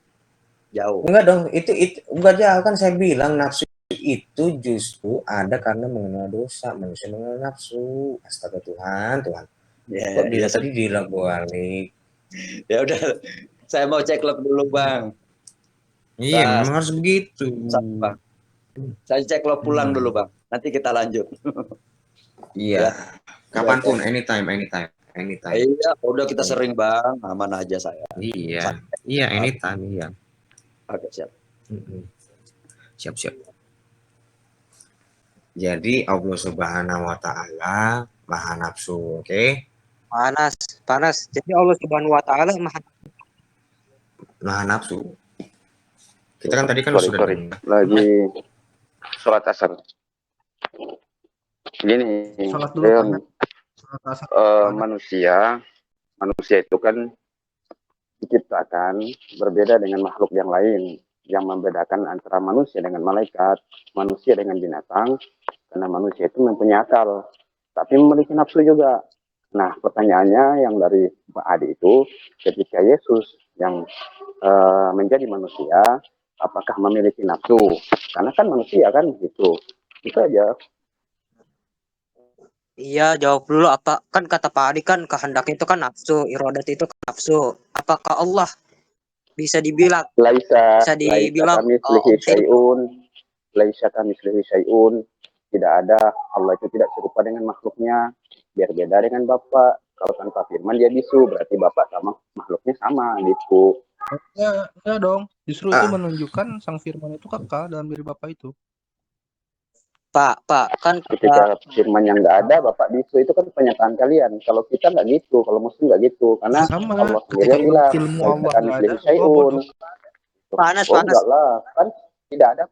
Jauh. Enggak dong, itu enggak jauh kan saya bilang nafsu itu justru ada karena mengenal dosa, manusia mengenal nafsu. Astaga Tuhan. Kok dia tadi dilak-balik. Ya udah, saya mau cek log dulu, Bang. Iya, memang harus begitu. Bang. Saya cek log pulang dulu, Bang. Nanti kita lanjut. Iya. Kapanpun, anytime. Iya, udah kita sering, Bang. Aman aja saya. Iya, anytime, iya. Oke, siap. Siap. Jadi Allah Subhanahu wa taala maha nafsu, oke? Panas. Jadi Allah Subhanahu wa taala maha nafsu. Kita kan tadi kan sudah lagi sholat asar. Gini, manusia itu kan diciptakan berbeda dengan makhluk yang lain. Yang membedakan antara manusia dengan malaikat, manusia dengan binatang, karena manusia itu mempunyai akal, tapi memiliki nafsu juga. Nah, pertanyaannya yang dari Pak Adi itu, ketika Yesus yang menjadi manusia, apakah memiliki nafsu? Karena kan manusia kan gitu. Itu aja. Iya, jawab dulu apa? Kan kata Pak Adi kan kehendak itu kan nafsu, iradat itu kan nafsu. Apakah Allah bisa dibilang laisa kamislihi syai'un, tidak ada, Allah itu tidak serupa dengan makhluknya, biar beda dengan Bapak. Kalau tanpa firman dia bisu, berarti Bapak sama makhluknya sama gitu. Ya dong, justru itu menunjukkan sang firman itu kekal dalam diri Bapak itu. Pak, kan ketika firman yang nggak ada, Bapak bisu, itu kan pernyataan kalian. Kalau kita nggak gitu, kalau Muslim nggak gitu, karena sama, Allah sendiri yang bilang, panas. Enggak lah, kan tidak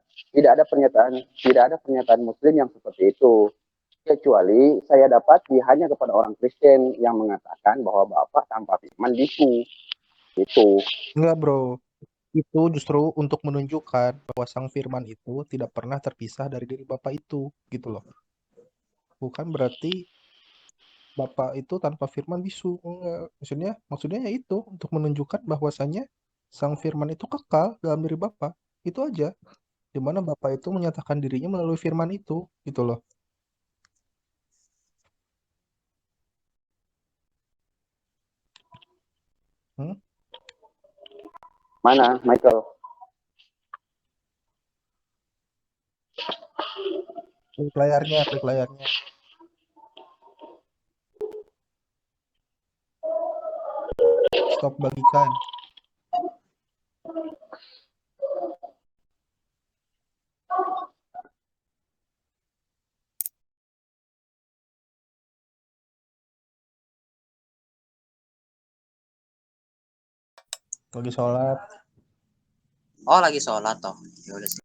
ada pernyataan Muslim yang seperti itu. Kecuali saya dapati hanya kepada orang Kristen yang mengatakan bahwa Bapak tanpa firman bisu. Itu. Enggak, bro. Itu justru untuk menunjukkan bahwa sang firman itu tidak pernah terpisah dari diri Bapak itu, gitu loh. Bukan berarti Bapak itu tanpa firman bisu. Enggak. Maksudnya ya itu untuk menunjukkan bahwasannya Sang firman itu kekal dalam diri Bapa. Itu aja. Di mana Bapa itu menyatakan dirinya melalui firman itu, gitu loh. Mana, Michael? Klik layarnya, klik layarnya. Stop bagikan. Lagi sholat. Oh, lagi sholat toh. Ya udah sih.